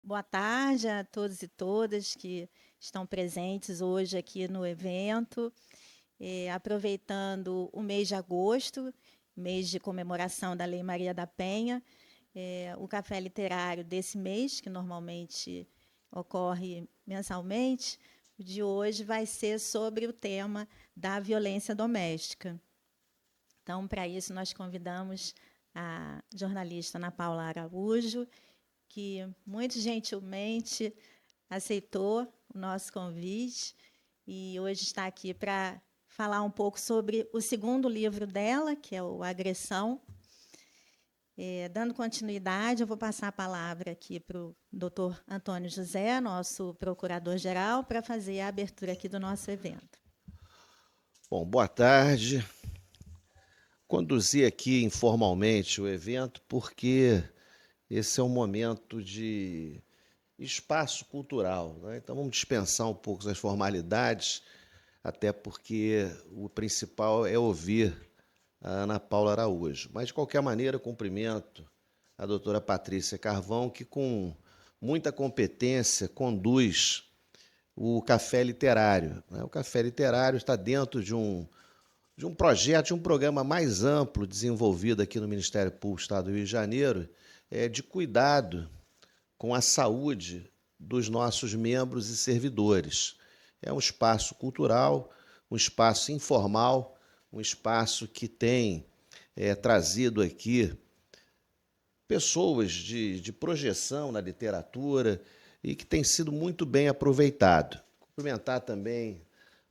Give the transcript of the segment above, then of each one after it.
Boa tarde a todos e todas que estão presentes hoje aqui no evento. Aproveitando o mês de agosto, mês de comemoração da Lei Maria da Penha, o café literário desse mês, que normalmente ocorre mensalmente, o de hoje vai ser sobre o tema da violência doméstica. Então, para isso, nós convidamos a jornalista Ana Paula Araújo, que muito gentilmente aceitou o nosso convite e hoje está aqui para falar um pouco sobre o segundo livro dela, que é o Agressão. Dando continuidade, eu vou passar a palavra aqui para o doutor Antônio José, nosso procurador-geral, para fazer a abertura aqui do nosso evento. Bom, boa tarde. Conduzi aqui informalmente o evento porque esse é um momento de espaço cultural, né? Então vamos dispensar um pouco das formalidades, até porque o principal é ouvir a Ana Paula Araújo. Mas, de qualquer maneira, cumprimento a doutora Patrícia Carvão, que com muita competência conduz o Café Literário, né? O Café Literário está dentro de um projeto, de um programa mais amplo desenvolvido aqui no Ministério Público do Estado do Rio de Janeiro, de cuidado com a saúde dos nossos membros e servidores. É um espaço cultural, um espaço informal, um espaço que tem trazido aqui pessoas de projeção na literatura e que tem sido muito bem aproveitado. Cumprimentar também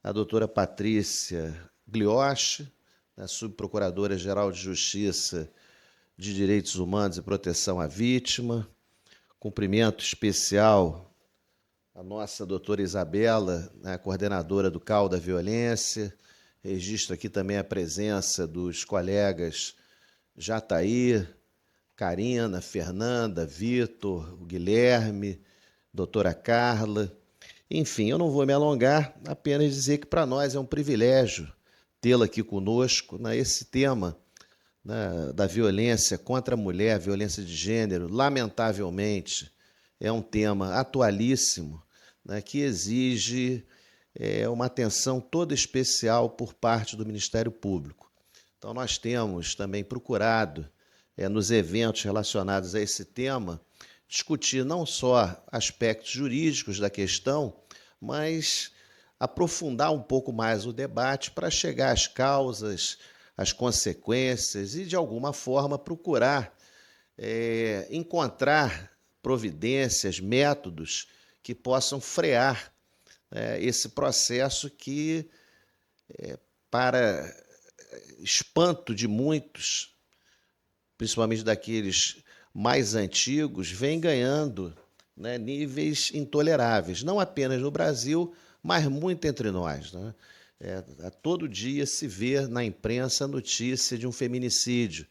a doutora Patrícia Glioche, a subprocuradora-geral de Justiça de Direitos Humanos e Proteção à Vítima. Cumprimento especial a nossa doutora Isabela, a coordenadora do CAU da Violência. Registro aqui também a presença dos colegas Jataí, Karina, Fernanda, Vitor, o Guilherme, doutora Carla. Enfim, eu não vou me alongar, apenas dizer que para nós é um privilégio tê-la aqui conosco, né? Esse tema, né, da violência contra a mulher, violência de gênero, lamentavelmente, é um tema atualíssimo, né, que exige uma atenção toda especial por parte do Ministério Público. Então, nós temos também procurado, nos eventos relacionados a esse tema, discutir não só aspectos jurídicos da questão, mas aprofundar um pouco mais o debate para chegar às causas, às consequências e, de alguma forma, procurar encontrar providências, métodos que possam frear esse processo que, para espanto de muitos, principalmente daqueles mais antigos, vem ganhando, né, níveis intoleráveis, não apenas no Brasil, mas muito entre nós, né? Todo dia se vê na imprensa a notícia de um feminicídio,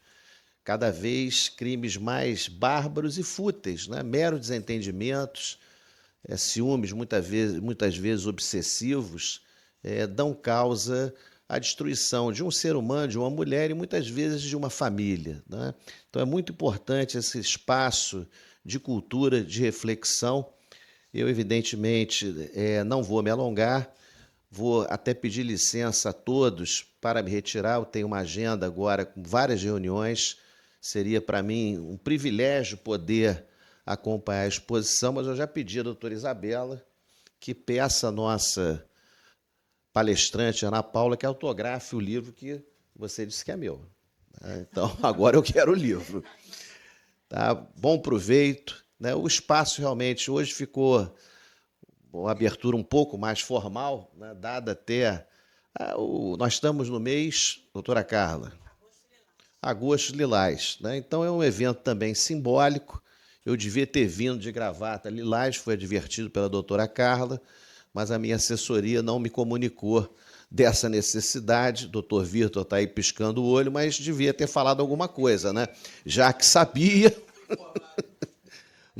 cada vez crimes mais bárbaros e fúteis, né? Meros desentendimentos, ciúmes muitas vezes obsessivos, dão causa à destruição de um ser humano, de uma mulher e muitas vezes de uma família, né? Então é muito importante esse espaço de cultura, de reflexão. Eu, evidentemente, não vou me alongar, vou até pedir licença a todos para me retirar. Eu tenho uma agenda agora com várias reuniões, seria para mim um privilégio poder acompanhar a exposição, mas eu já pedi à doutora Isabela que peça a nossa palestrante, Ana Paula, que autografe o livro que você disse que é meu. Então, agora eu quero o livro. Tá? Bom proveito, né? O espaço realmente hoje ficou uma abertura um pouco mais formal, né? Dada até... nós estamos no mês, doutora Carla, Agosto Lilás, né? Então é um evento também simbólico. Eu devia ter vindo de gravata lilás, foi advertido pela doutora Carla, mas a minha assessoria não me comunicou dessa necessidade. O doutor Vitor está aí piscando o olho, mas devia ter falado alguma coisa, né? Já que sabia.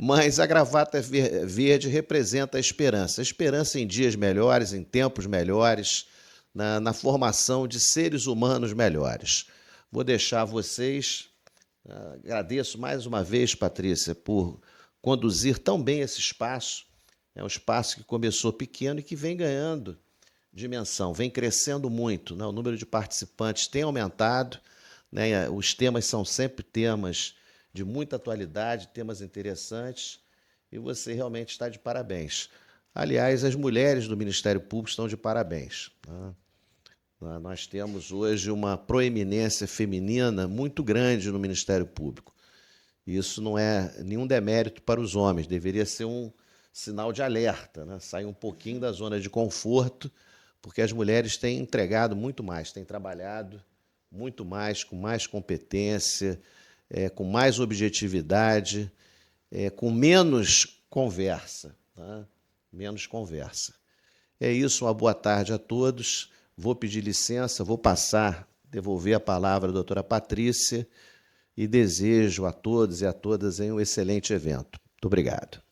Mas a gravata verde representa a esperança em dias melhores, em tempos melhores, na formação de seres humanos melhores. Vou deixar vocês. Agradeço mais uma vez, Patrícia, por conduzir tão bem esse espaço. É um espaço que começou pequeno e que vem ganhando dimensão, vem crescendo muito, né? O número de participantes tem aumentado, né? Os temas são sempre temas de muita atualidade, temas interessantes, e você realmente está de parabéns. Aliás, as mulheres do Ministério Público estão de parabéns, né? Nós temos hoje uma proeminência feminina muito grande no Ministério Público. Isso não é nenhum demérito para os homens, deveria ser um sinal de alerta, né? Sair um pouquinho da zona de conforto, porque as mulheres têm entregado muito mais, têm trabalhado muito mais, com mais competência, com mais objetividade, com menos conversa, tá? Menos conversa. É isso, uma boa tarde a todos. Vou pedir licença, vou devolver a palavra à doutora Patrícia e desejo a todos e a todas um excelente evento. Muito obrigado.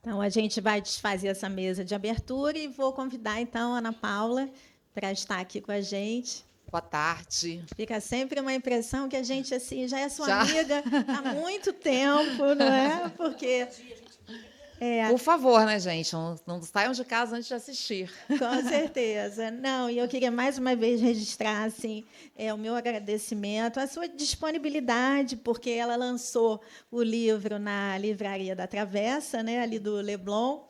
Então, a gente vai desfazer essa mesa de abertura e vou convidar, então, a Ana Paula para estar aqui com a gente. Boa tarde. Fica sempre uma impressão que a gente assim, já é sua amiga há muito tempo, não é? Porque... Por favor, né, gente? Não saiam de casa antes de assistir. Com certeza. Não, e eu queria mais uma vez registrar assim, o meu agradecimento, a sua disponibilidade, porque ela lançou o livro na Livraria da Travessa, né, ali do Leblon.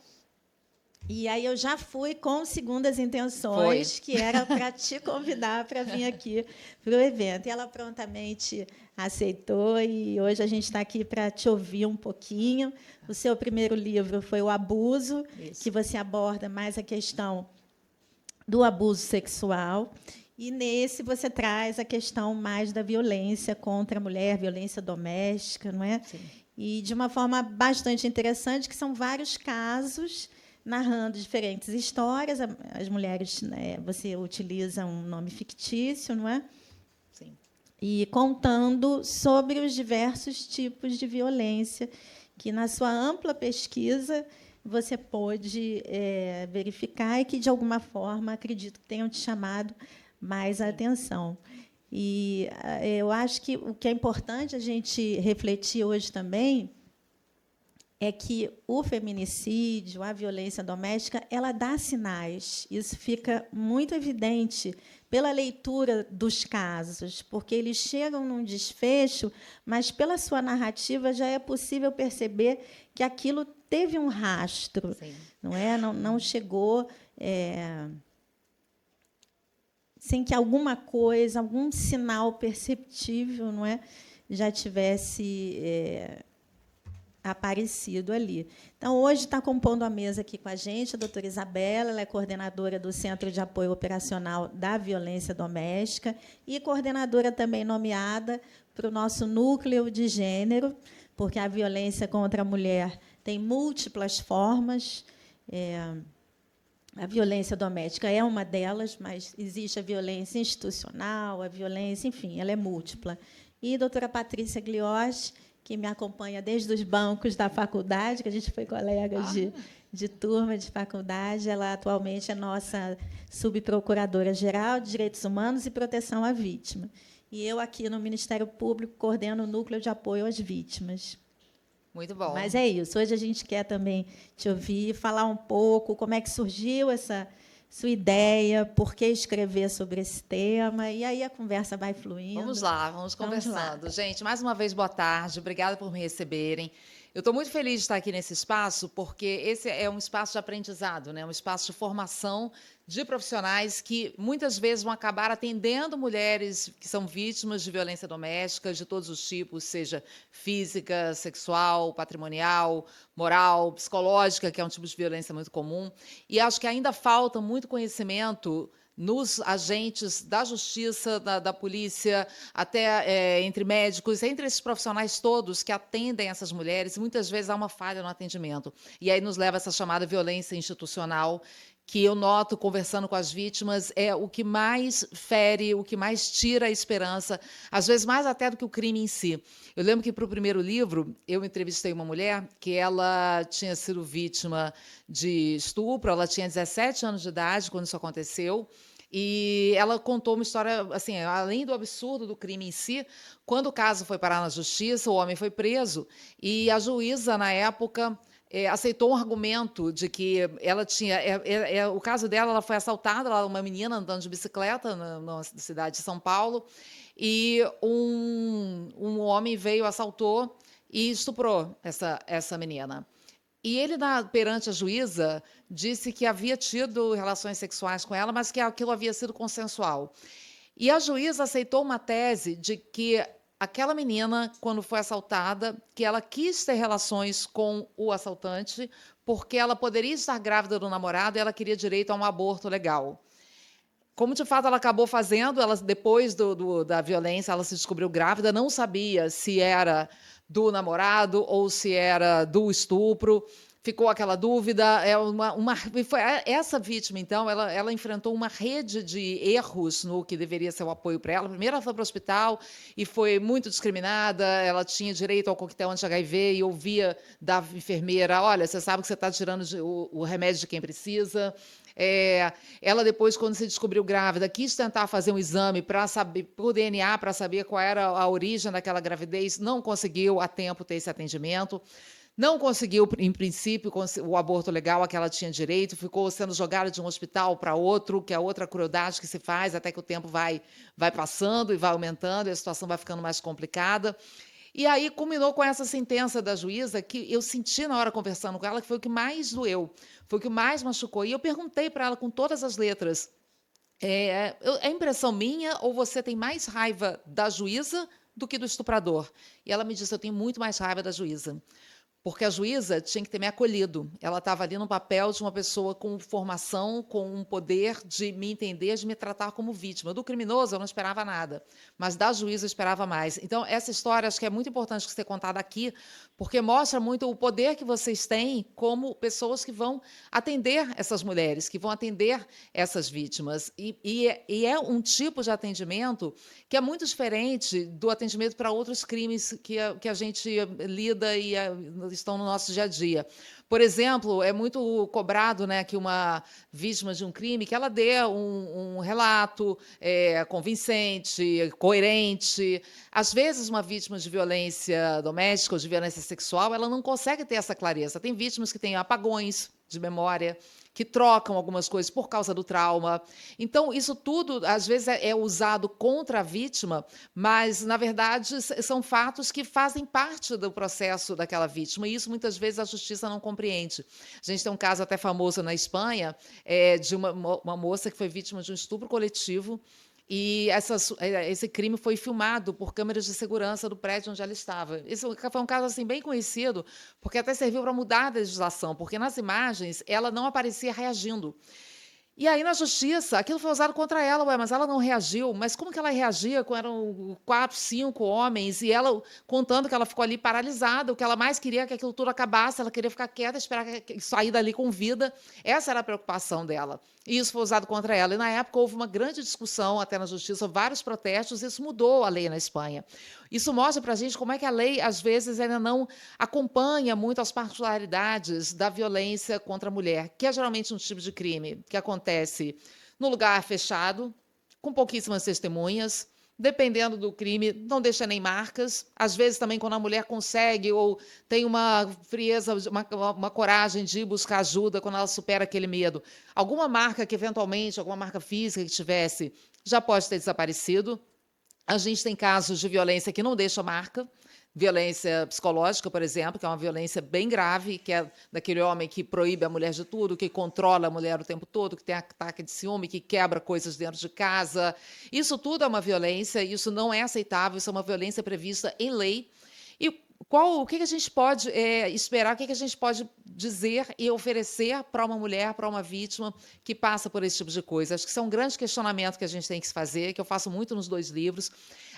E aí eu já fui com segundas intenções, que era para te convidar para vir aqui para o evento. E ela prontamente aceitou, e hoje a gente está aqui para te ouvir um pouquinho. O seu primeiro livro foi O Abuso, que você aborda mais a questão do abuso sexual. E nesse você traz a questão mais da violência contra a mulher, violência doméstica, não é? Sim. E de uma forma bastante interessante, que são vários casos narrando diferentes histórias. As mulheres, né, você utiliza um nome fictício, não é? Sim. E contando sobre os diversos tipos de violência que, na sua ampla pesquisa, você pôde verificar e que, de alguma forma, acredito que tenham te chamado mais a atenção. E eu acho que o que é importante a gente refletir hoje também é que o feminicídio, a violência doméstica, ela dá sinais. Isso fica muito evidente pela leitura dos casos, porque eles chegam num desfecho, mas, pela sua narrativa, já é possível perceber que aquilo teve um rastro. Sim. Não é? Não chegou sem que alguma coisa, algum sinal perceptível, não é, já tivesse aparecido ali. Então, hoje está compondo a mesa aqui com a gente a doutora Isabela, ela é coordenadora do Centro de Apoio Operacional da Violência Doméstica e coordenadora também nomeada para o nosso núcleo de gênero, porque a violência contra a mulher tem múltiplas formas. A violência doméstica é uma delas, mas existe a violência institucional, a violência, enfim, ela é múltipla. E a doutora Patrícia Glioche, que me acompanha desde os bancos da faculdade, que a gente foi colega de turma de faculdade. Ela atualmente é nossa subprocuradora-geral de Direitos Humanos e Proteção à Vítima. E eu, aqui no Ministério Público, coordeno o Núcleo de Apoio às Vítimas. Muito bom. Mas é isso. Hoje a gente quer também te ouvir, falar um pouco como é que surgiu essa sua ideia, por que escrever sobre esse tema, e aí a conversa vai fluindo. Vamos lá, vamos conversando. Gente, mais uma vez, boa tarde, obrigada por me receberem. Eu estou muito feliz de estar aqui nesse espaço, porque esse é um espaço de aprendizado, né? Um espaço de formação de profissionais que, muitas vezes, vão acabar atendendo mulheres que são vítimas de violência doméstica, de todos os tipos, seja física, sexual, patrimonial, moral, psicológica, que é um tipo de violência muito comum. E acho que ainda falta muito conhecimento nos agentes da justiça, da polícia, até entre médicos, entre esses profissionais todos que atendem essas mulheres, muitas vezes há uma falha no atendimento. E aí nos leva a essa chamada violência institucional, que eu noto, conversando com as vítimas, é o que mais fere, o que mais tira a esperança, às vezes mais até do que o crime em si. Eu lembro que, para o primeiro livro, eu entrevistei uma mulher que ela tinha sido vítima de estupro, ela tinha 17 anos de idade quando isso aconteceu, E ela contou uma história, assim, além do absurdo do crime em si, quando o caso foi parar na justiça, o homem foi preso e a juíza, na época, aceitou um argumento de que ela tinha. O caso dela, ela foi assaltada, ela era uma menina andando de bicicleta na cidade de São Paulo, e um homem veio, assaltou e estuprou essa menina. E ele, perante a juíza, disse que havia tido relações sexuais com ela, mas que aquilo havia sido consensual. E a juíza aceitou uma tese de que aquela menina, quando foi assaltada, que ela quis ter relações com o assaltante, porque ela poderia estar grávida do namorado e ela queria direito a um aborto legal. Como, de fato, ela acabou fazendo, ela, depois da violência, ela se descobriu grávida, não sabia se era do namorado ou se era do estupro. Ficou aquela dúvida. Essa vítima, então, ela enfrentou uma rede de erros no que deveria ser o apoio para ela. Primeiro, ela foi para o hospital e foi muito discriminada. Ela tinha direito ao coquetel anti-HIV e ouvia da enfermeira: olha, você sabe que você está tirando o remédio de quem precisa. Ela depois, quando se descobriu grávida, quis tentar fazer um exame para saber, por DNA, para saber qual era a origem daquela gravidez, não conseguiu a tempo ter esse atendimento, não conseguiu, em princípio, o aborto legal a que ela tinha direito, ficou sendo jogada de um hospital para outro, que é outra crueldade que se faz, até que o tempo vai passando e vai aumentando, e a situação vai ficando mais complicada. E aí culminou com essa sentença da juíza, que eu senti na hora conversando com ela, que foi o que mais doeu, foi o que mais machucou. E eu perguntei para ela com todas as letras: é impressão minha ou você tem mais raiva da juíza do que do estuprador? E ela me disse: eu tenho muito mais raiva da juíza. Porque a juíza tinha que ter me acolhido. Ela estava ali no papel de uma pessoa com formação, com um poder de me entender, de me tratar como vítima. Do criminoso eu não esperava nada, mas da juíza eu esperava mais. Então, essa história acho que é muito importante que ser contada aqui, porque mostra muito o poder que vocês têm como pessoas que vão atender essas mulheres, que vão atender essas vítimas. E é um tipo de atendimento que é muito diferente do atendimento para outros crimes que a gente lida e estão no nosso dia a dia. Por exemplo, é muito cobrado, né, que uma vítima de um crime que ela dê um relato convincente, coerente. Às vezes, uma vítima de violência doméstica ou de violência sexual, ela não consegue ter essa clareza. Tem vítimas que têm apagões de memória, que trocam algumas coisas por causa do trauma. Então, isso tudo, às vezes, é usado contra a vítima, mas, na verdade, são fatos que fazem parte do processo daquela vítima, e isso, muitas vezes, a justiça não compreende. A gente tem um caso até famoso na Espanha, de uma moça que foi vítima de um estupro coletivo, e esse crime foi filmado por câmeras de segurança do prédio onde ela estava. Esse foi um caso assim, bem conhecido, porque até serviu para mudar a legislação, porque nas imagens ela não aparecia reagindo. E aí, na justiça, aquilo foi usado contra ela, mas ela não reagiu. Mas como que ela reagia quando eram 4, 5 homens, e ela contando que ela ficou ali paralisada, o que ela mais queria é que aquilo tudo acabasse, ela queria ficar quieta, esperar sair dali com vida. Essa era a preocupação dela. E isso foi usado contra ela. E, na época, houve uma grande discussão até na justiça, vários protestos, e isso mudou a lei na Espanha. Isso mostra para a gente como é que a lei, às vezes, ainda não acompanha muito as particularidades da violência contra a mulher, que é geralmente um tipo de crime que acontece no lugar fechado, com pouquíssimas testemunhas. Dependendo do crime, não deixa nem marcas. Às vezes, também, quando a mulher consegue ou tem uma frieza, uma coragem de ir buscar ajuda, quando ela supera aquele medo, alguma marca que, eventualmente, alguma marca física que tivesse, já pode ter desaparecido. A gente tem casos de violência que não deixa marca, violência psicológica, por exemplo, que é uma violência bem grave, que é daquele homem que proíbe a mulher de tudo, que controla a mulher o tempo todo, que tem ataque de ciúme, que quebra coisas dentro de casa. Isso tudo é uma violência, isso não é aceitável, isso é uma violência prevista em lei. E o que a gente pode esperar, o que a gente pode dizer e oferecer para uma mulher, para uma vítima que passa por esse tipo de coisa? Acho que isso é um grande questionamento que a gente tem que se fazer, que eu faço muito nos 2 livros.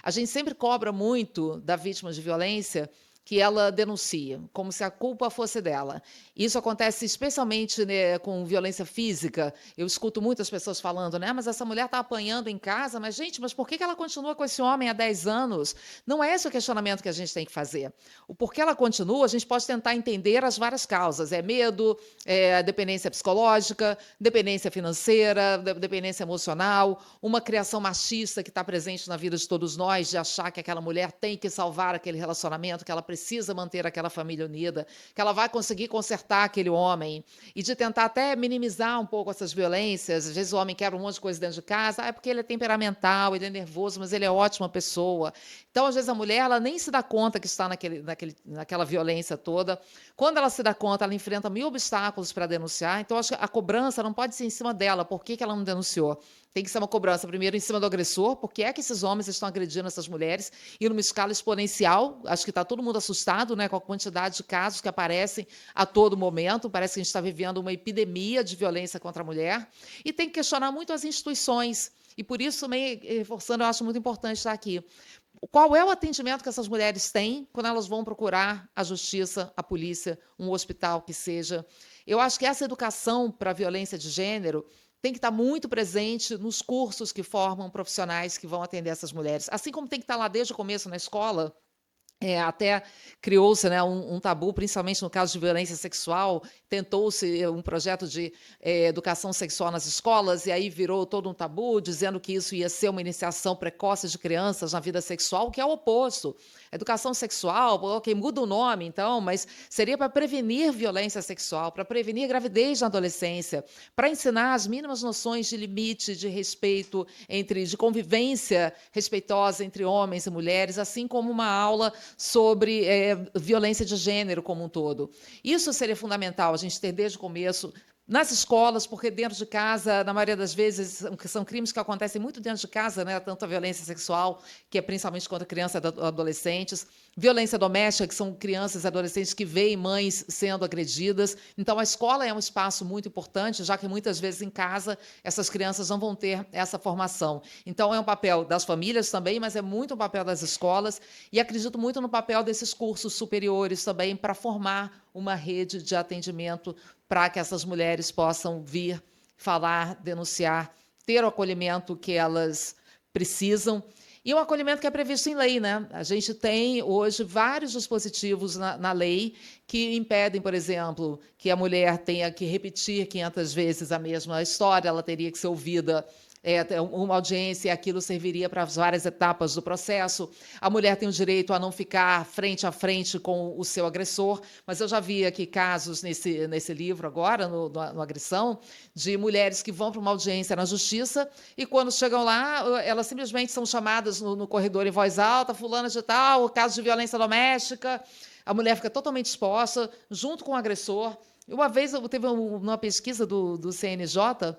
A gente sempre cobra muito da vítima de violência que ela denuncia, como se a culpa fosse dela. Isso acontece especialmente, né, com violência física. Eu escuto muitas pessoas falando, né, mas essa mulher está apanhando em casa, mas, gente, mas por que ela continua com esse homem há 10 anos? Não é esse o questionamento que a gente tem que fazer. O porquê ela continua, a gente pode tentar entender as várias causas. É medo, é dependência psicológica, dependência financeira, dependência emocional, uma criação machista que está presente na vida de todos nós, de achar que aquela mulher tem que salvar aquele relacionamento, que ela precisa manter aquela família unida, que ela vai conseguir consertar aquele homem, e de tentar até minimizar um pouco essas violências. Às vezes o homem quebra um monte de coisa dentro de casa, é porque ele é temperamental, ele é nervoso, mas ele é ótima pessoa. Então, às vezes, a mulher ela nem se dá conta que está naquela violência toda. Quando ela se dá conta, ela enfrenta 1000 obstáculos para denunciar. Então, acho que a cobrança não pode ser em cima dela. Por que ela não denunciou? Tem que ser uma cobrança, primeiro, em cima do agressor, porque é que esses homens estão agredindo essas mulheres, e numa escala exponencial. Acho que está todo mundo assustado, né, com a quantidade de casos que aparecem a todo momento. Parece que a gente está vivendo uma epidemia de violência contra a mulher. E tem que questionar muito as instituições. E por isso, também, reforçando, eu acho muito importante estar aqui. Qual é o atendimento que essas mulheres têm quando elas vão procurar a justiça, a polícia, um hospital que seja? Eu acho que essa educação para a violência de gênero tem que estar muito presente nos cursos que formam profissionais que vão atender essas mulheres. Assim como tem que estar lá desde o começo na escola. Até criou-se, né, um tabu, principalmente no caso de violência sexual. Tentou-se um projeto de educação sexual nas escolas, e aí virou todo um tabu, dizendo que isso ia ser uma iniciação precoce de crianças na vida sexual, que é o oposto. Educação sexual, ok, muda o nome, então, mas seria para prevenir violência sexual, para prevenir gravidez na adolescência, para ensinar as mínimas noções de limite, de respeito, de convivência respeitosa entre homens e mulheres, assim como uma aula sobre violência de gênero como um todo. Isso seria fundamental, a gente ter desde o começo nas escolas, porque dentro de casa, na maioria das vezes, são crimes que acontecem muito dentro de casa, né? Tanto a violência sexual, que é principalmente contra crianças e adolescentes, violência doméstica, que são crianças e adolescentes que veem mães sendo agredidas. Então, a escola é um espaço muito importante, já que muitas vezes em casa essas crianças não vão ter essa formação. Então, é um papel das famílias também, mas é muito um papel das escolas, e acredito muito no papel desses cursos superiores também para formar uma rede de atendimento para que essas mulheres possam vir falar, denunciar, ter o acolhimento que elas precisam. E um acolhimento que é previsto em lei, né? A gente tem hoje vários dispositivos na lei que impedem, por exemplo, que a mulher tenha que repetir 500 vezes a mesma história, ela teria que ser ouvida uma audiência, e aquilo serviria para as várias etapas do processo. A mulher tem o direito a não ficar frente a frente com o seu agressor, mas eu já vi aqui casos nesse livro agora, no Agressão, de mulheres que vão para uma audiência na justiça e quando chegam lá, elas simplesmente são chamadas no corredor em voz alta, fulana de tal, caso de violência doméstica, a mulher fica totalmente exposta, junto com o agressor. Uma vez teve uma pesquisa do CNJ,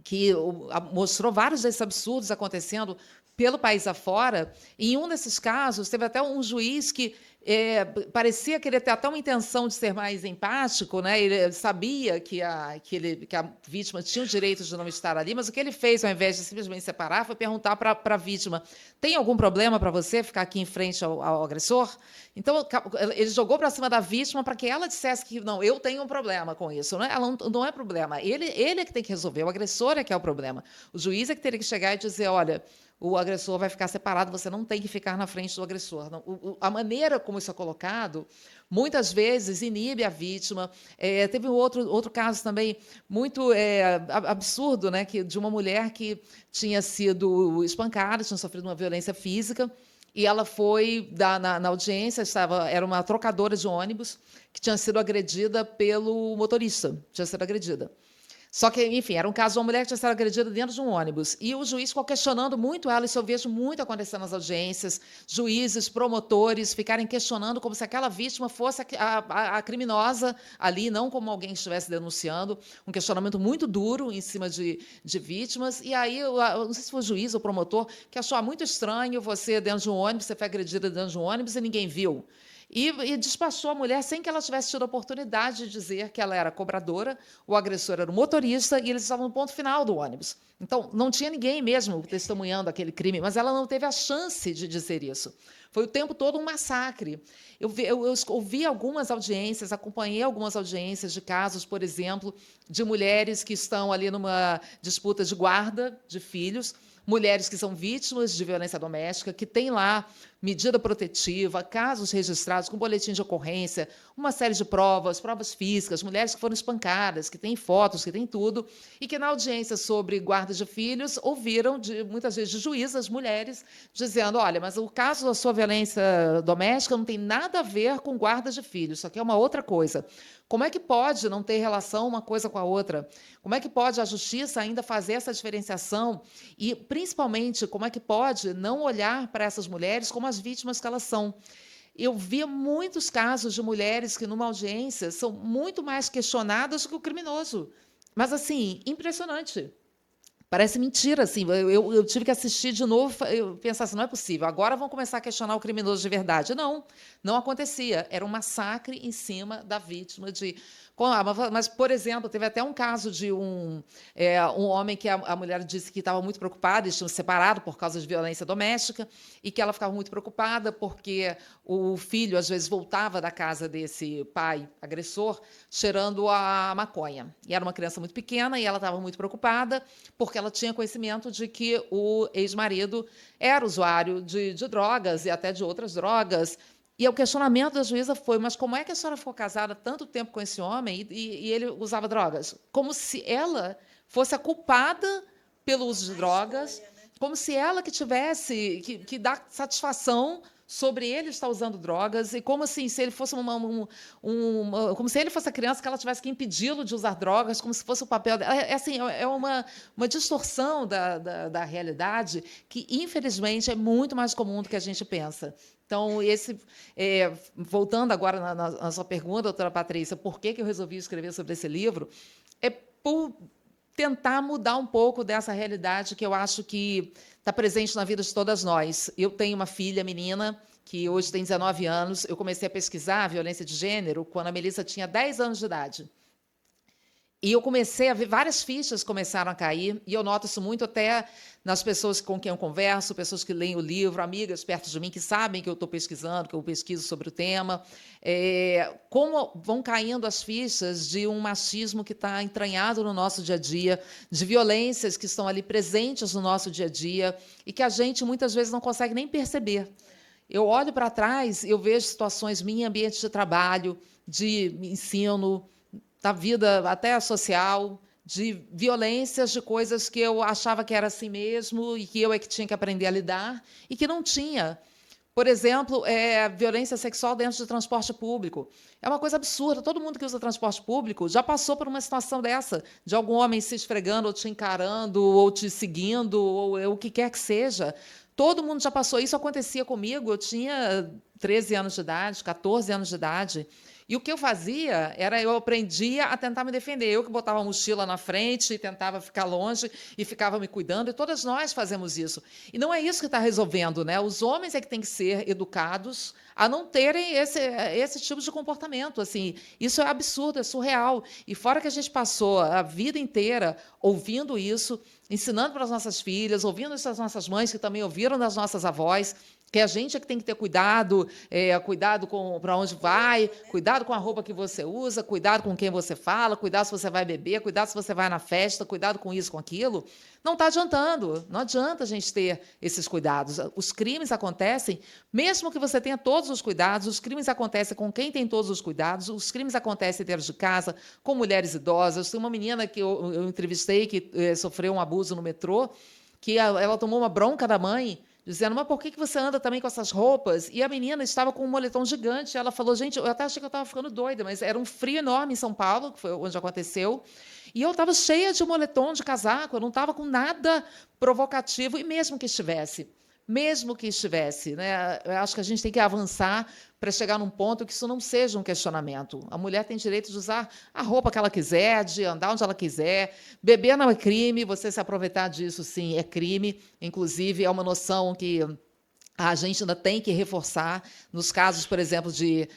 que mostrou vários desses absurdos acontecendo pelo país afora, e em um desses casos teve até um juiz que parecia querer ter até uma intenção de ser mais empático, né? Ele sabia que a vítima tinha o direito de não estar ali, mas o que ele fez, ao invés de simplesmente separar, foi perguntar para a vítima: tem algum problema para você ficar aqui em frente ao agressor? Então, ele jogou para cima da vítima para que ela dissesse que não, eu tenho um problema com isso. Né? Ela não é problema. Ele é que tem que resolver, o agressor é que é o problema. O juiz é que teria que chegar e dizer: olha, o agressor vai ficar separado, você não tem que ficar na frente do agressor. Não, a maneira como isso é colocado, muitas vezes, inibe a vítima. Teve outro caso também muito absurdo, né, de uma mulher que tinha sido espancada, tinha sofrido uma violência física, e ela foi na audiência, era uma trocadora de ônibus, que tinha sido agredida pelo motorista, tinha sido agredida. Só que, enfim, era um caso de uma mulher que tinha sido agredida dentro de um ônibus. E o juiz ficou questionando muito ela, isso eu vejo muito acontecendo nas audiências, juízes, promotores ficarem questionando como se aquela vítima fosse a criminosa ali, não como alguém que estivesse denunciando. Um questionamento muito duro em cima de vítimas. E aí, eu não sei se foi o juiz ou o promotor, que achou muito estranho você dentro de um ônibus, você foi agredida dentro de um ônibus e ninguém viu. e despachou a mulher sem que ela tivesse tido a oportunidade de dizer que ela era cobradora, o agressor era o motorista e eles estavam no ponto final do ônibus. Então, não tinha ninguém mesmo testemunhando aquele crime, mas ela não teve a chance de dizer isso. Foi o tempo todo um massacre. Eu ouvi algumas audiências, acompanhei algumas audiências de casos, por exemplo, de mulheres que estão ali numa disputa de guarda de filhos, mulheres que são vítimas de violência doméstica, que têm lá medida protetiva, casos registrados com boletim de ocorrência, uma série de provas físicas, mulheres que foram espancadas, que têm fotos, que têm tudo, e que na audiência sobre guarda de filhos ouviram, muitas vezes, de juízas, mulheres, dizendo, olha, mas o caso da sua violência doméstica não tem nada a ver com guarda de filhos, isso aqui é uma outra coisa. Como é que pode não ter relação uma coisa com a outra? Como é que pode a justiça ainda fazer essa diferenciação? E, principalmente, como é que pode não olhar para essas mulheres como as vítimas que elas são? Eu vi muitos casos de mulheres que, numa audiência, são muito mais questionadas do que o criminoso. Mas, assim, impressionante. Parece mentira, assim. Eu tive que assistir de novo e pensar assim, não é possível. Agora vão começar a questionar o criminoso de verdade. Não acontecia. Era um massacre em cima da vítima de... Mas, por exemplo, teve até um caso de um homem que a mulher disse que estava muito preocupada, eles tinham se separado por causa de violência doméstica, e que ela ficava muito preocupada porque o filho, às vezes, voltava da casa desse pai agressor cheirando a maconha. E era uma criança muito pequena e ela estava muito preocupada porque ela tinha conhecimento de que o ex-marido era usuário de drogas e até de outras drogas. E o questionamento da juíza foi, mas como é que a senhora ficou casada tanto tempo com esse homem e ele usava drogas? Como se ela fosse a culpada pelo uso de drogas, como se ela que tivesse que dar satisfação sobre ele estar usando drogas, e como assim, se ele fosse como se ele fosse a criança que ela tivesse que impedi-lo de usar drogas, como se fosse o papel dela. Assim, é uma distorção da realidade que, infelizmente, é muito mais comum do que a gente pensa. Então, voltando agora na sua pergunta, doutora Patrícia, por que eu resolvi escrever sobre esse livro? É por tentar mudar um pouco dessa realidade que eu acho que está presente na vida de todas nós. Eu tenho uma filha, menina, que hoje tem 19 anos. Eu comecei a pesquisar a violência de gênero quando a Melissa tinha 10 anos de idade. E eu comecei a ver, várias fichas começaram a cair, e eu noto isso muito até nas pessoas com quem eu converso, pessoas que leem o livro, amigas perto de mim que sabem que eu estou pesquisando, que eu pesquiso sobre o tema, como vão caindo as fichas de um machismo que está entranhado no nosso dia a dia, de violências que estão ali presentes no nosso dia a dia e que a gente muitas vezes não consegue nem perceber. Eu olho para trás, eu vejo situações em ambiente de trabalho, de ensino, da vida até social, de violências, de coisas que eu achava que era assim mesmo e que eu é que tinha que aprender a lidar e que não tinha. Por exemplo, violência sexual dentro de transporte público. É uma coisa absurda. Todo mundo que usa transporte público já passou por uma situação dessa, de algum homem se esfregando ou te encarando ou te seguindo ou o que quer que seja. Todo mundo já passou. Isso acontecia comigo. Eu tinha 13 anos de idade, 14 anos de idade. E o que eu fazia era, eu aprendia a tentar me defender. Eu que botava a mochila na frente e tentava ficar longe e ficava me cuidando, e todas nós fazemos isso. E não é isso que está resolvendo, né? Os homens é que têm que ser educados a não terem esse tipo de comportamento. Assim, isso é absurdo, é surreal. E fora que a gente passou a vida inteira ouvindo isso, ensinando para as nossas filhas, ouvindo isso das nossas mães, que também ouviram das nossas avós, que a gente é que tem que ter cuidado, cuidado para onde vai, cuidado com a roupa que você usa, cuidado com quem você fala, cuidado se você vai beber, cuidado se você vai na festa, cuidado com isso, com aquilo. Não está adiantando, não adianta a gente ter esses cuidados. Os crimes acontecem, mesmo que você tenha todos os cuidados, os crimes acontecem com quem tem todos os cuidados, os crimes acontecem dentro de casa, com mulheres idosas. Tem uma menina que eu entrevistei que sofreu um abuso no metrô, que ela tomou uma bronca da mãe, dizendo, mas por que você anda também com essas roupas? E a menina estava com um moletom gigante. Ela falou, gente, eu até achei que eu estava ficando doida, mas era um frio enorme em São Paulo, que foi onde aconteceu, e eu estava cheia de moletom, de casaco, eu não estava com nada provocativo, e mesmo que estivesse, né? Eu acho que a gente tem que avançar para chegar num ponto que isso não seja um questionamento. A mulher tem direito de usar a roupa que ela quiser, de andar onde ela quiser. Beber não é crime, você se aproveitar disso, sim, é crime. Inclusive, é uma noção que A gente ainda tem que reforçar, nos casos, por exemplo, de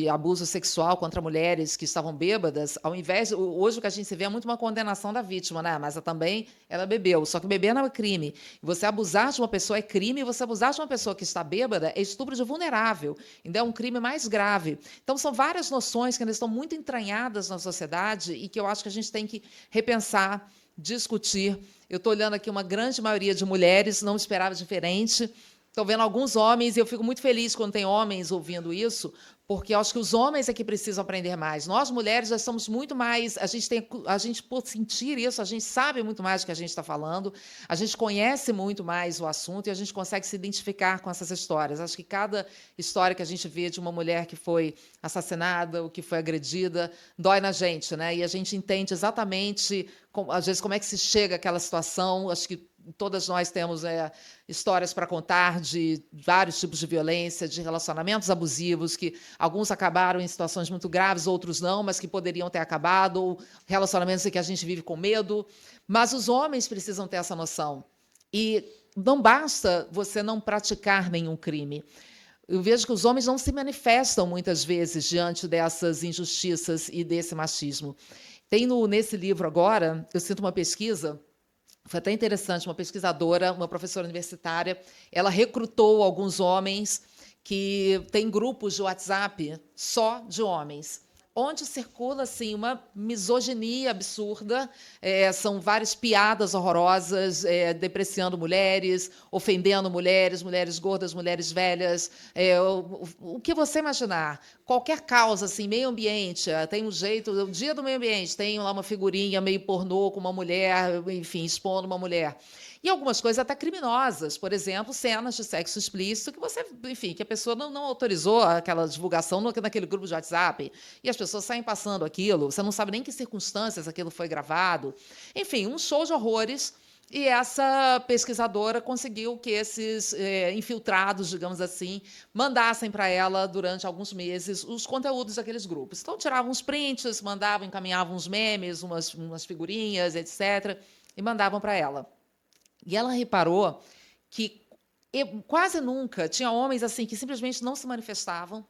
abuso sexual contra mulheres que estavam bêbadas, ao invés. Hoje o que a gente vê é muito uma condenação da vítima, né? Mas também ela bebeu. Só que beber não é crime. Você abusar de uma pessoa é crime, e você abusar de uma pessoa que está bêbada é estupro de vulnerável. Ainda é um crime mais grave. Então, são várias noções que ainda estão muito entranhadas na sociedade e que eu acho que a gente tem que repensar, discutir. Eu estou olhando aqui uma grande maioria de mulheres, não esperava diferente. Estou vendo alguns homens, e eu fico muito feliz quando tem homens ouvindo isso, porque eu acho que os homens é que precisam aprender mais. Nós, mulheres, já estamos muito mais... A gente, por sentir isso, a gente sabe muito mais do que a gente está falando, a gente conhece muito mais o assunto e a gente consegue se identificar com essas histórias. Acho que cada história que a gente vê de uma mulher que foi assassinada ou que foi agredida dói na gente, né? E a gente entende exatamente, às vezes, como é que se chega àquela situação. Acho que todas nós temos histórias para contar de vários tipos de violência, de relacionamentos abusivos, que alguns acabaram em situações muito graves, outros não, mas que poderiam ter acabado, ou relacionamentos em que a gente vive com medo. Mas os homens precisam ter essa noção. E não basta você não praticar nenhum crime. Eu vejo que os homens não se manifestam muitas vezes diante dessas injustiças e desse machismo. Tem nesse livro agora, eu sinto uma pesquisa. Foi até interessante, uma pesquisadora, uma professora universitária, ela recrutou alguns homens que têm grupos de WhatsApp só de homens, onde circula assim, uma misoginia absurda, são várias piadas horrorosas, depreciando mulheres, ofendendo mulheres, mulheres gordas, mulheres velhas, o que você imaginar. Qualquer causa, assim, meio ambiente, tem um jeito, o dia do meio ambiente, tem lá uma figurinha meio pornô com uma mulher, enfim, expondo uma mulher. E algumas coisas até criminosas, por exemplo, cenas de sexo explícito que você, enfim, que a pessoa não autorizou aquela divulgação naquele grupo de WhatsApp, e as pessoas saem passando aquilo, você não sabe nem em que circunstâncias aquilo foi gravado. Enfim, um show de horrores. E essa pesquisadora conseguiu que esses infiltrados, digamos assim, mandassem para ela, durante alguns meses, os conteúdos daqueles grupos. Então, tiravam uns prints, mandavam, encaminhavam uns memes, umas figurinhas, etc., e mandavam para ela. E ela reparou que quase nunca tinha homens assim que simplesmente não se manifestavam.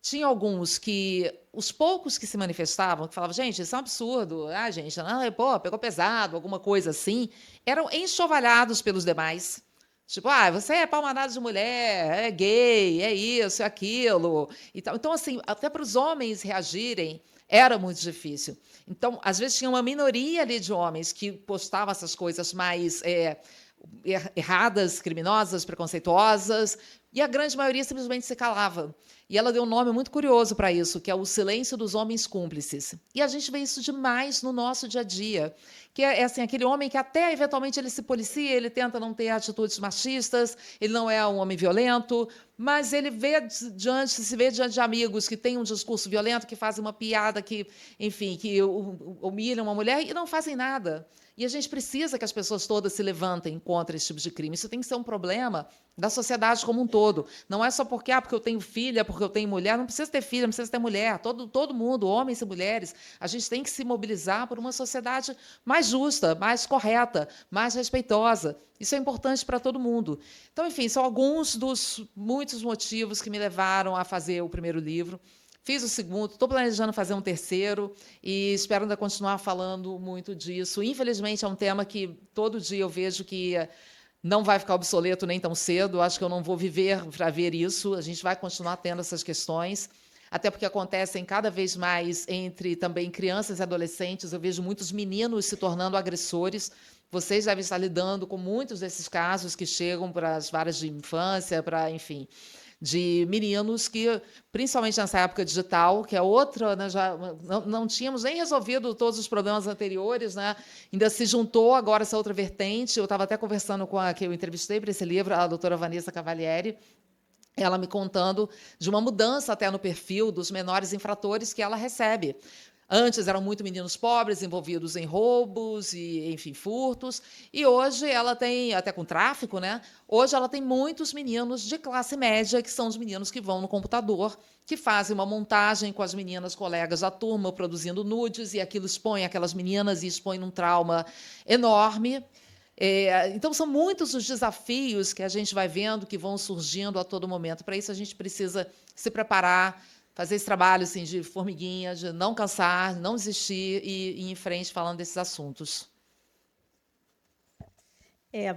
Tinha alguns que, os poucos que se manifestavam, que falavam, gente, isso é um absurdo, gente, não, pô, pegou pesado, alguma coisa assim, eram enxovalhados pelos demais. Tipo, você é palmadado de mulher, é gay, é isso, é aquilo. E tal. Então, assim, até para os homens reagirem, era muito difícil. Então, às vezes, tinha uma minoria ali de homens que postavam essas coisas mais erradas, criminosas, preconceituosas, e a grande maioria simplesmente se calava. E ela deu um nome muito curioso para isso, que é o silêncio dos homens cúmplices. E a gente vê isso demais no nosso dia a dia, que é assim, aquele homem que até eventualmente ele se policia, ele tenta não ter atitudes machistas, ele não é um homem violento, mas ele se vê diante de amigos que têm um discurso violento, que fazem uma piada, que, enfim, que humilham uma mulher e não fazem nada. E a gente precisa que as pessoas todas se levantem contra esse tipo de crime. Isso tem que ser um problema da sociedade como um todo. Não é só porque eu tenho filha, porque eu tenho mulher. Não precisa ter filha, não precisa ter mulher. Todo mundo, homens e mulheres, a gente tem que se mobilizar por uma sociedade mais justa, mais correta, mais respeitosa. Isso é importante para todo mundo. Então, enfim, são alguns dos muitos motivos que me levaram a fazer o primeiro livro. Fiz o segundo, estou planejando fazer um terceiro e espero ainda continuar falando muito disso. Infelizmente, é um tema que todo dia eu vejo que não vai ficar obsoleto nem tão cedo. Acho que eu não vou viver para ver isso. A gente vai continuar tendo essas questões, até porque acontecem cada vez mais entre também crianças e adolescentes. Eu vejo muitos meninos se tornando agressores. Vocês devem estar lidando com muitos desses casos que chegam para as varas de infância, enfim, de meninos que, principalmente nessa época digital, que é outra, né, já não tínhamos nem resolvido todos os problemas anteriores, né, ainda se juntou agora essa outra vertente. Eu estava até conversando com a que eu entrevistei para esse livro, a doutora Vanessa Cavalieri, ela me contando de uma mudança até no perfil dos menores infratores que ela recebe. Antes eram muito meninos pobres envolvidos em roubos e, enfim, furtos, e hoje ela tem, até com tráfico, né? Hoje ela tem muitos meninos de classe média, que são os meninos que vão no computador, que fazem uma montagem com as meninas colegas da turma, produzindo nudes, e aquilo expõe aquelas meninas e expõe num trauma enorme. Então, são muitos os desafios que a gente vai vendo, que vão surgindo a todo momento. Para isso, a gente precisa se preparar, fazer esse trabalho assim, de formiguinha, de não cansar, não desistir e ir em frente falando desses assuntos.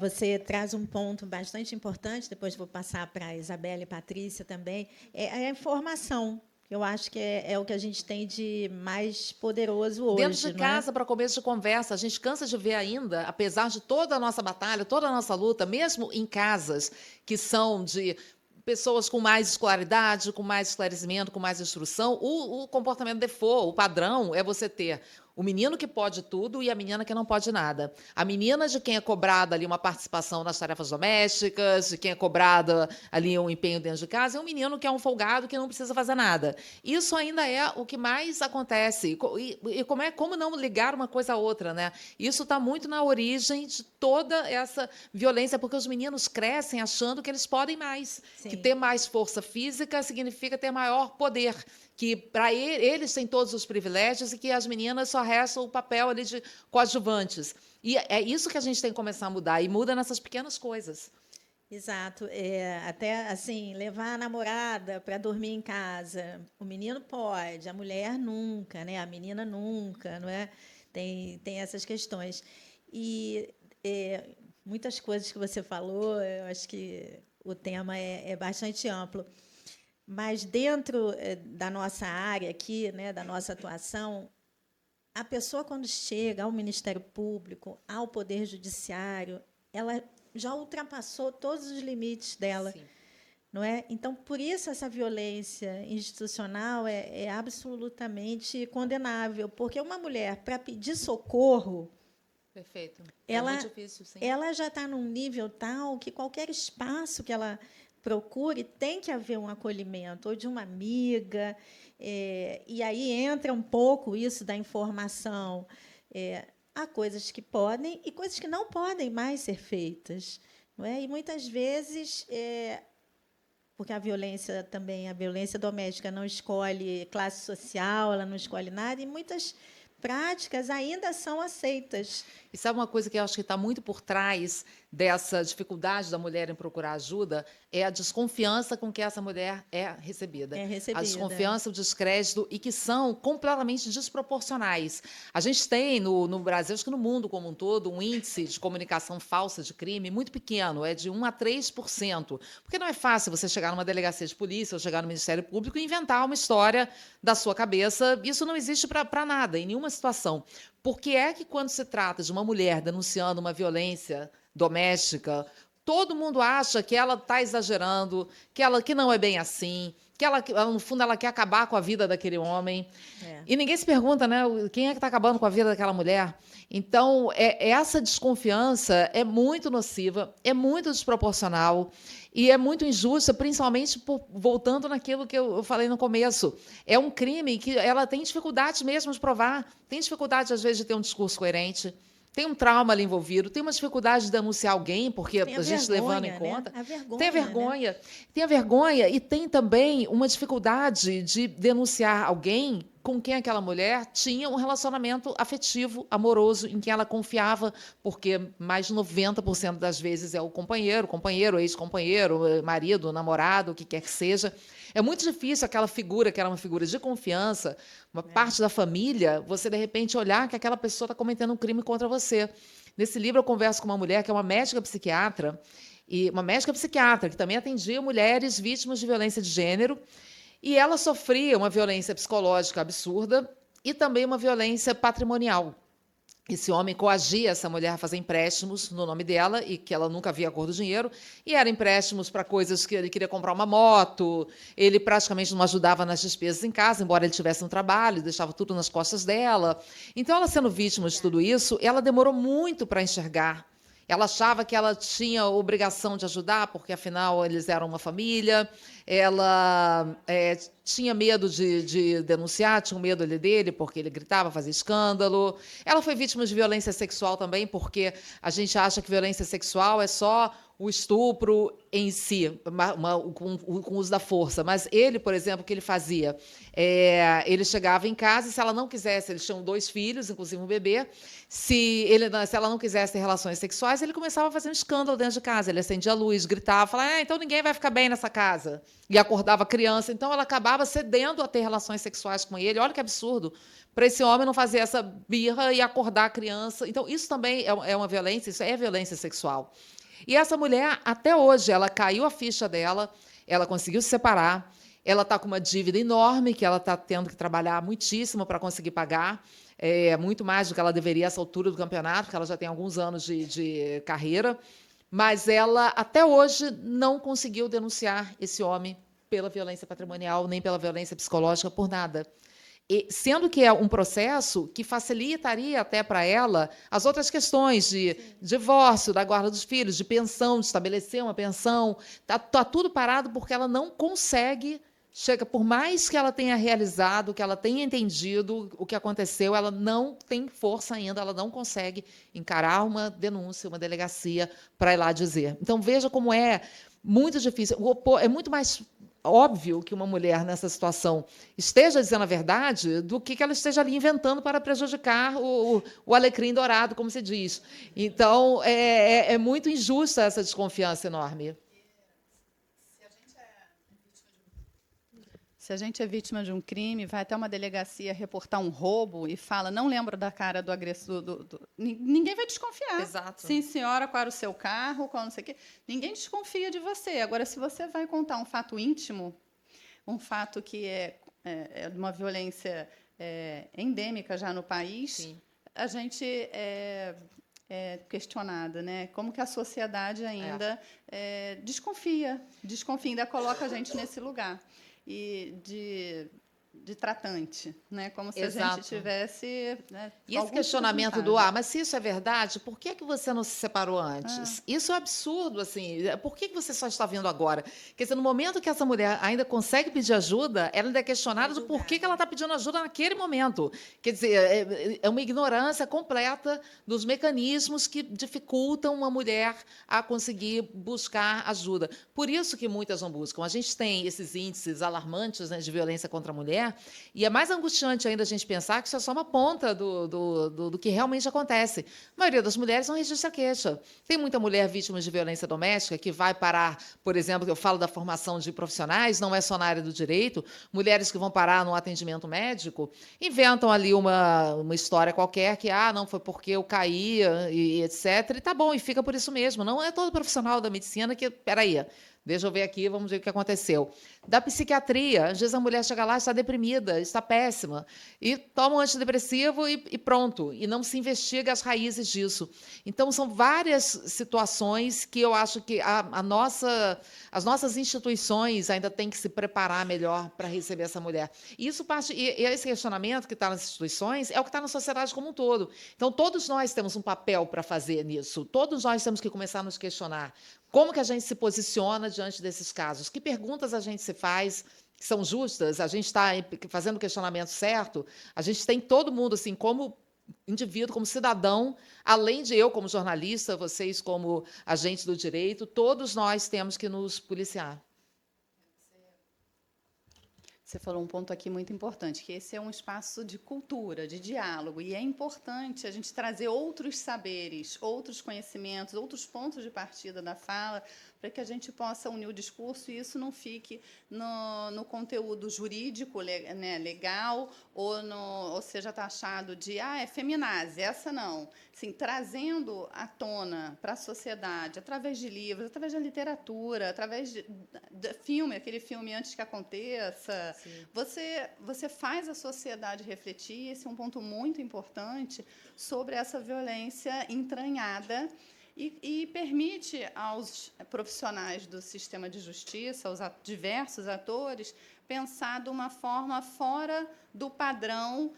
Você traz um ponto bastante importante, depois vou passar para a Isabela e Patrícia também, é a informação. Eu acho que é o que a gente tem de mais poderoso hoje. Dentro de casa, para começo de conversa, a gente cansa de ver ainda, apesar de toda a nossa batalha, toda a nossa luta, mesmo em casas que são de pessoas com mais escolaridade, com mais esclarecimento, com mais instrução, o comportamento default, o padrão, é você ter o menino que pode tudo e a menina que não pode nada. A menina de quem é cobrada ali uma participação nas tarefas domésticas, de quem é cobrada ali um empenho dentro de casa, é um menino que é um folgado que não precisa fazer nada. Isso ainda é o que mais acontece. E como não ligar uma coisa à outra, né? Isso está muito na origem de toda essa violência, porque os meninos crescem achando que eles podem mais, Sim. que ter mais força física significa ter maior poder, que para eles têm todos os privilégios e que as meninas só restam o papel ali de coadjuvantes. E é isso que a gente tem que começar a mudar, e muda nessas pequenas coisas. Exato. Até assim, levar a namorada para dormir em casa. O menino pode, a mulher nunca, né? A menina nunca, não é? Tem essas questões. E muitas coisas que você falou, eu acho que o tema é bastante amplo. Mas dentro da nossa área aqui, né, da nossa atuação, a pessoa, quando chega ao Ministério Público, ao Poder Judiciário, ela já ultrapassou todos os limites dela. Sim. Não é? Então, por isso, essa violência institucional é absolutamente condenável, porque uma mulher, para pedir socorro, Perfeito. Ela, muito difícil, sim. Ela já está num nível tal que qualquer espaço que ela procure, tem que haver um acolhimento, ou de uma amiga, e aí entra um pouco isso da informação. Há coisas que podem e coisas que não podem mais ser feitas. Não é? E, muitas vezes, porque a violência doméstica não escolhe classe social, ela não escolhe nada, e muitas práticas ainda são aceitas. E sabe uma coisa que eu acho que está muito por trás dessa dificuldade da mulher em procurar ajuda? É a desconfiança com que essa mulher é recebida. A desconfiança, o descrédito, e que são completamente desproporcionais. A gente tem no Brasil, acho que no mundo como um todo, um índice de comunicação falsa de crime muito pequeno, é de 1 a 3%. Porque não é fácil você chegar numa delegacia de polícia ou chegar no Ministério Público e inventar uma história da sua cabeça. Isso não existe para nada, em nenhuma situação. Por que é que, quando se trata de uma mulher denunciando uma violência doméstica, todo mundo acha que ela está exagerando, que não é bem assim, que ela, no fundo, ela quer acabar com a vida daquele homem? E ninguém se pergunta, né, quem é que está acabando com a vida daquela mulher? Então, essa desconfiança é muito nociva, é muito desproporcional e é muito injusta, principalmente voltando naquilo que eu falei no começo. É um crime que ela tem dificuldade mesmo de provar, tem dificuldade, às vezes, de ter um discurso coerente, tem um trauma ali envolvido, tem uma dificuldade de denunciar alguém, porque a gente levando em conta. Né? Tem a vergonha. Né? Tem a vergonha e tem também uma dificuldade de denunciar alguém com quem aquela mulher tinha um relacionamento afetivo, amoroso, em quem ela confiava, porque mais de 90% das vezes é o companheiro, ex-companheiro, marido, namorado, o que quer que seja. É muito difícil aquela figura, que era uma figura de confiança, uma parte da família, você, de repente, olhar que aquela pessoa está cometendo um crime contra você. Nesse livro, eu converso com uma mulher que é uma médica psiquiatra, e uma médica psiquiatra que também atendia mulheres vítimas de violência de gênero, e ela sofria uma violência psicológica absurda e também uma violência patrimonial. Esse homem coagia essa mulher a fazer empréstimos no nome dela, e que ela nunca via a cor do dinheiro, e eram empréstimos para coisas que ele queria comprar uma moto, ele praticamente não ajudava nas despesas em casa, embora ele tivesse um trabalho, deixava tudo nas costas dela. Então, ela sendo vítima de tudo isso, ela demorou muito para enxergar. Ela achava que ela tinha a obrigação de ajudar, porque, afinal, eles eram uma família. Ela tinha medo de denunciar, tinha medo dele, porque ele gritava, fazia escândalo. Ela foi vítima de violência sexual também, porque a gente acha que violência sexual é só o estupro em si, com o uso da força. Mas ele, por exemplo, o que ele fazia? Ele chegava em casa e, se ela não quisesse, eles tinham 2 filhos, inclusive um bebê, se ela não quisesse ter relações sexuais, ele começava a fazer um escândalo dentro de casa. Ele acendia a luz, gritava, falava, então ninguém vai ficar bem nessa casa. E acordava a criança. Então, ela acabava cedendo a ter relações sexuais com ele. Olha que absurdo. Para esse homem não fazer essa birra e acordar a criança. Então, isso também é uma violência, isso é violência sexual. E essa mulher, até hoje, ela caiu a ficha dela, ela conseguiu se separar, ela está com uma dívida enorme, que ela está tendo que trabalhar muitíssimo para conseguir pagar, muito mais do que ela deveria a essa altura do campeonato, porque ela já tem alguns anos de carreira, mas ela, até hoje, não conseguiu denunciar esse homem pela violência patrimonial, nem pela violência psicológica, por nada. Sendo que é um processo que facilitaria até para ela as outras questões de divórcio, da guarda dos filhos, de pensão, de estabelecer uma pensão. Está tudo parado porque ela não consegue, por mais que ela tenha realizado, que ela tenha entendido o que aconteceu, ela não tem força ainda, ela não consegue encarar uma denúncia, uma delegacia para ir lá dizer. Então, veja como é muito difícil. É muito mais óbvio que uma mulher nessa situação esteja dizendo a verdade do que ela esteja ali inventando para prejudicar o alecrim dourado, como se diz. Então, é muito injusta essa desconfiança enorme. Se a gente é vítima de um crime, vai até uma delegacia reportar um roubo e fala, não lembro da cara do agressor, ninguém vai desconfiar. Exato. Sim, senhora, qual era o seu carro, qual não sei o quê. Ninguém desconfia de você. Agora, se você vai contar um fato íntimo, um fato que é uma violência endêmica já no país, sim, a gente é questionada, né? Como que a sociedade ainda desconfia, ainda coloca a gente nesse lugar. E de tratante, né? Como se exato, a gente tivesse... Né, e esse questionamento do mas se isso é verdade, por que você não se separou antes? Isso é absurdo, assim. Por que você só está vindo agora? Quer dizer, no momento que essa mulher ainda consegue pedir ajuda, ela ainda é questionada do porquê que ela está pedindo ajuda naquele momento. Quer dizer, é uma ignorância completa dos mecanismos que dificultam uma mulher a conseguir buscar ajuda. Por isso que muitas não buscam. A gente tem esses índices alarmantes, né, de violência contra a mulher, e é mais angustiante ainda a gente pensar que isso é só uma ponta do que realmente acontece. A maioria das mulheres não registra queixa. Tem muita mulher vítima de violência doméstica que vai parar, por exemplo, eu falo da formação de profissionais, não é só na área do direito, mulheres que vão parar num atendimento médico, inventam ali uma história qualquer que, não foi porque eu caí e etc. E tá bom, e fica por isso mesmo. Não é todo profissional da medicina que, peraí, deixa eu ver aqui, vamos ver o que aconteceu. Da psiquiatria, às vezes a mulher chega lá, está deprimida, está péssima, e toma um antidepressivo e pronto, e não se investiga as raízes disso. Então, são várias situações que eu acho que as nossas instituições ainda têm que se preparar melhor para receber essa mulher. E isso parte, e esse questionamento que está nas instituições é o que está na sociedade como um todo. Então, todos nós temos um papel para fazer nisso, todos nós temos que começar a nos questionar. Como que a gente se posiciona diante desses casos? Que perguntas a gente se faz que são justas? A gente está fazendo o questionamento certo? A gente tem todo mundo, assim, como indivíduo, como cidadão, além de eu como jornalista, vocês como agentes do direito, todos nós temos que nos policiar. Você falou um ponto aqui muito importante, que esse é um espaço de cultura, de diálogo, e é importante a gente trazer outros saberes, outros conhecimentos, outros pontos de partida da fala, para que a gente possa unir o discurso e isso não fique no conteúdo jurídico, né, legal, ou seja taxado de, é feminazi, essa não. Assim, trazendo à tona para a sociedade, através de livros, através da literatura, através de filme, aquele filme Antes que Aconteça, você faz a sociedade refletir, esse é um ponto muito importante, sobre essa violência entranhada e permite aos profissionais do sistema de justiça, aos diversos atores, pensar de uma forma fora do padrão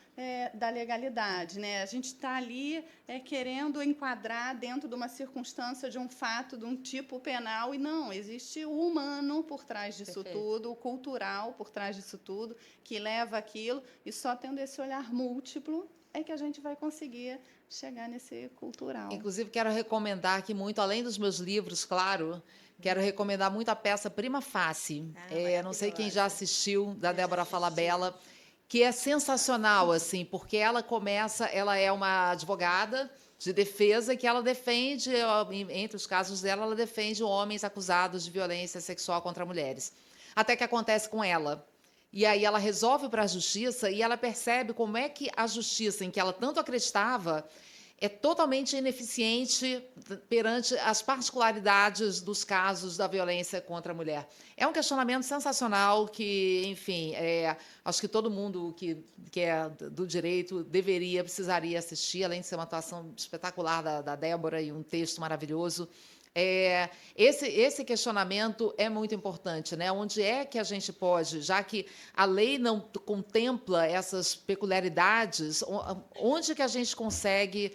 da legalidade, né? A gente está ali querendo enquadrar dentro de uma circunstância, de um fato, de um tipo penal, e não, existe o humano por trás disso tudo, o cultural por trás disso tudo, que leva aquilo, e só tendo esse olhar múltiplo é que a gente vai conseguir chegar nesse cultural. Inclusive, quero recomendar aqui muito, além dos meus livros, claro, quero recomendar muito a peça Prima Facie. Não sei quem já assistiu, da Débora Falabella, que é sensacional, assim, porque ela é uma advogada de defesa que ela defende, entre os casos dela, ela defende homens acusados de violência sexual contra mulheres. Até que acontece com ela. E aí ela resolve para a justiça e ela percebe como é que a justiça, em que ela tanto acreditava, é totalmente ineficiente perante as particularidades dos casos da violência contra a mulher. É um questionamento sensacional que, enfim, acho que todo mundo que é do direito precisaria assistir, além de ser uma atuação espetacular da Débora e um texto maravilhoso. Esse questionamento é muito importante, né? Onde é que a gente pode, já que a lei não contempla essas peculiaridades, onde que a gente consegue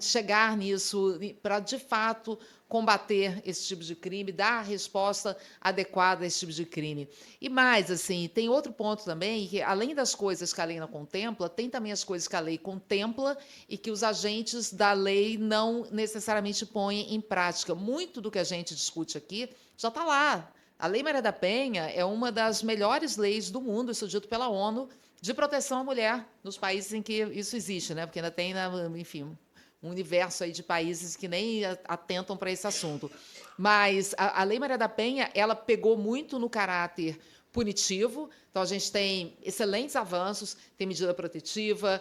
chegar nisso para, de fato, combater esse tipo de crime, dar a resposta adequada a esse tipo de crime. E mais, assim, tem outro ponto também, que além das coisas que a lei não contempla, tem também as coisas que a lei contempla e que os agentes da lei não necessariamente põem em prática. Muito do que a gente discute aqui já está lá. A Lei Maria da Penha é uma das melhores leis do mundo, isso dito pela ONU, de proteção à mulher nos países em que isso existe, né? Porque ainda tem, enfim, um universo aí de países que nem atentam para esse assunto. Mas a Lei Maria da Penha, ela pegou muito no caráter punitivo, então a gente tem excelentes avanços, tem medida protetiva,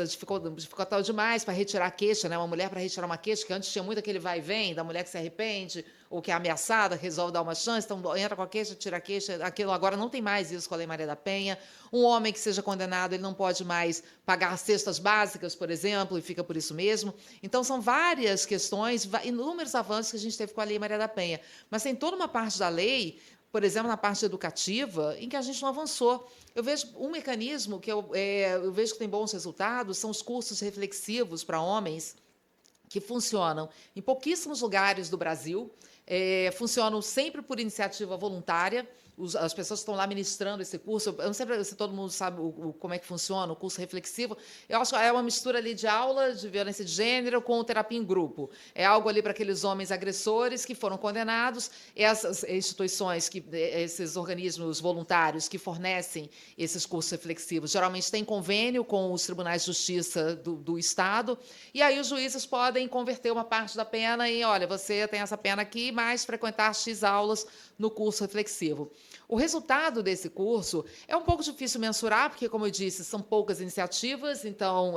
dificultou demais para retirar a queixa, né? Uma mulher para retirar uma queixa, que antes tinha muito aquele vai e vem, da mulher que se arrepende, ou que é ameaçada, resolve dar uma chance, então entra com a queixa, tira a queixa, aquilo agora não tem mais isso com a Lei Maria da Penha. Um homem que seja condenado, ele não pode mais pagar cestas básicas, por exemplo, e fica por isso mesmo. Então, são várias questões, inúmeros avanços que a gente teve com a Lei Maria da Penha. Mas tem toda uma parte da lei, por exemplo, na parte educativa, em que a gente não avançou. Eu vejo um mecanismo que eu vejo que tem bons resultados, são os cursos reflexivos para homens, que funcionam em pouquíssimos lugares do Brasil, funcionam sempre por iniciativa voluntária. As pessoas que estão lá ministrando esse curso, eu não sei se todo mundo sabe como é que funciona o curso reflexivo. Eu acho que é uma mistura ali de aula de violência de gênero com terapia em grupo. É algo ali para aqueles homens agressores que foram condenados. Essas instituições, esses organismos voluntários que fornecem esses cursos reflexivos, geralmente têm convênio com os tribunais de justiça do Estado, e aí os juízes podem converter uma parte da pena em, olha, você tem essa pena aqui, mais frequentar X aulas no curso reflexivo. O resultado desse curso é um pouco difícil mensurar, porque, como eu disse, são poucas iniciativas, então,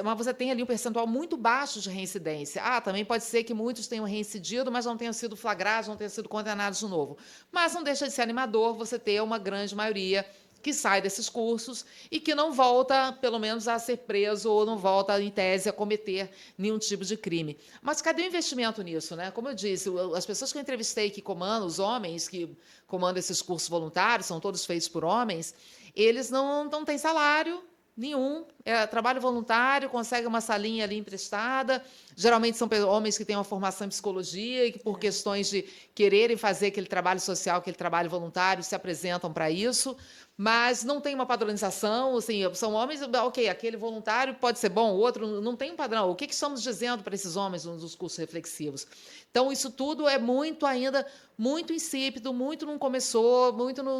mas você tem ali um percentual muito baixo de reincidência. Também pode ser que muitos tenham reincidido, mas não tenham sido flagrados, não tenham sido condenados de novo. Mas não deixa de ser animador você ter uma grande maioria que sai desses cursos e que não volta, pelo menos, a ser preso ou não volta, em tese, a cometer nenhum tipo de crime. Mas cadê o investimento nisso, né? Como eu disse, as pessoas que eu entrevistei que comandam, os homens que comandam esses cursos voluntários, são todos feitos por homens, eles não têm salário nenhum, trabalho voluntário, consegue uma salinha ali emprestada. Geralmente são homens que têm uma formação em psicologia e que, por questões de quererem fazer aquele trabalho social, aquele trabalho voluntário, se apresentam para isso, mas não tem uma padronização. Assim, são homens, ok, aquele voluntário pode ser bom, o outro não tem um padrão. O que estamos dizendo para esses homens nos cursos reflexivos? Então, isso tudo é ainda muito insípido, muito não começou,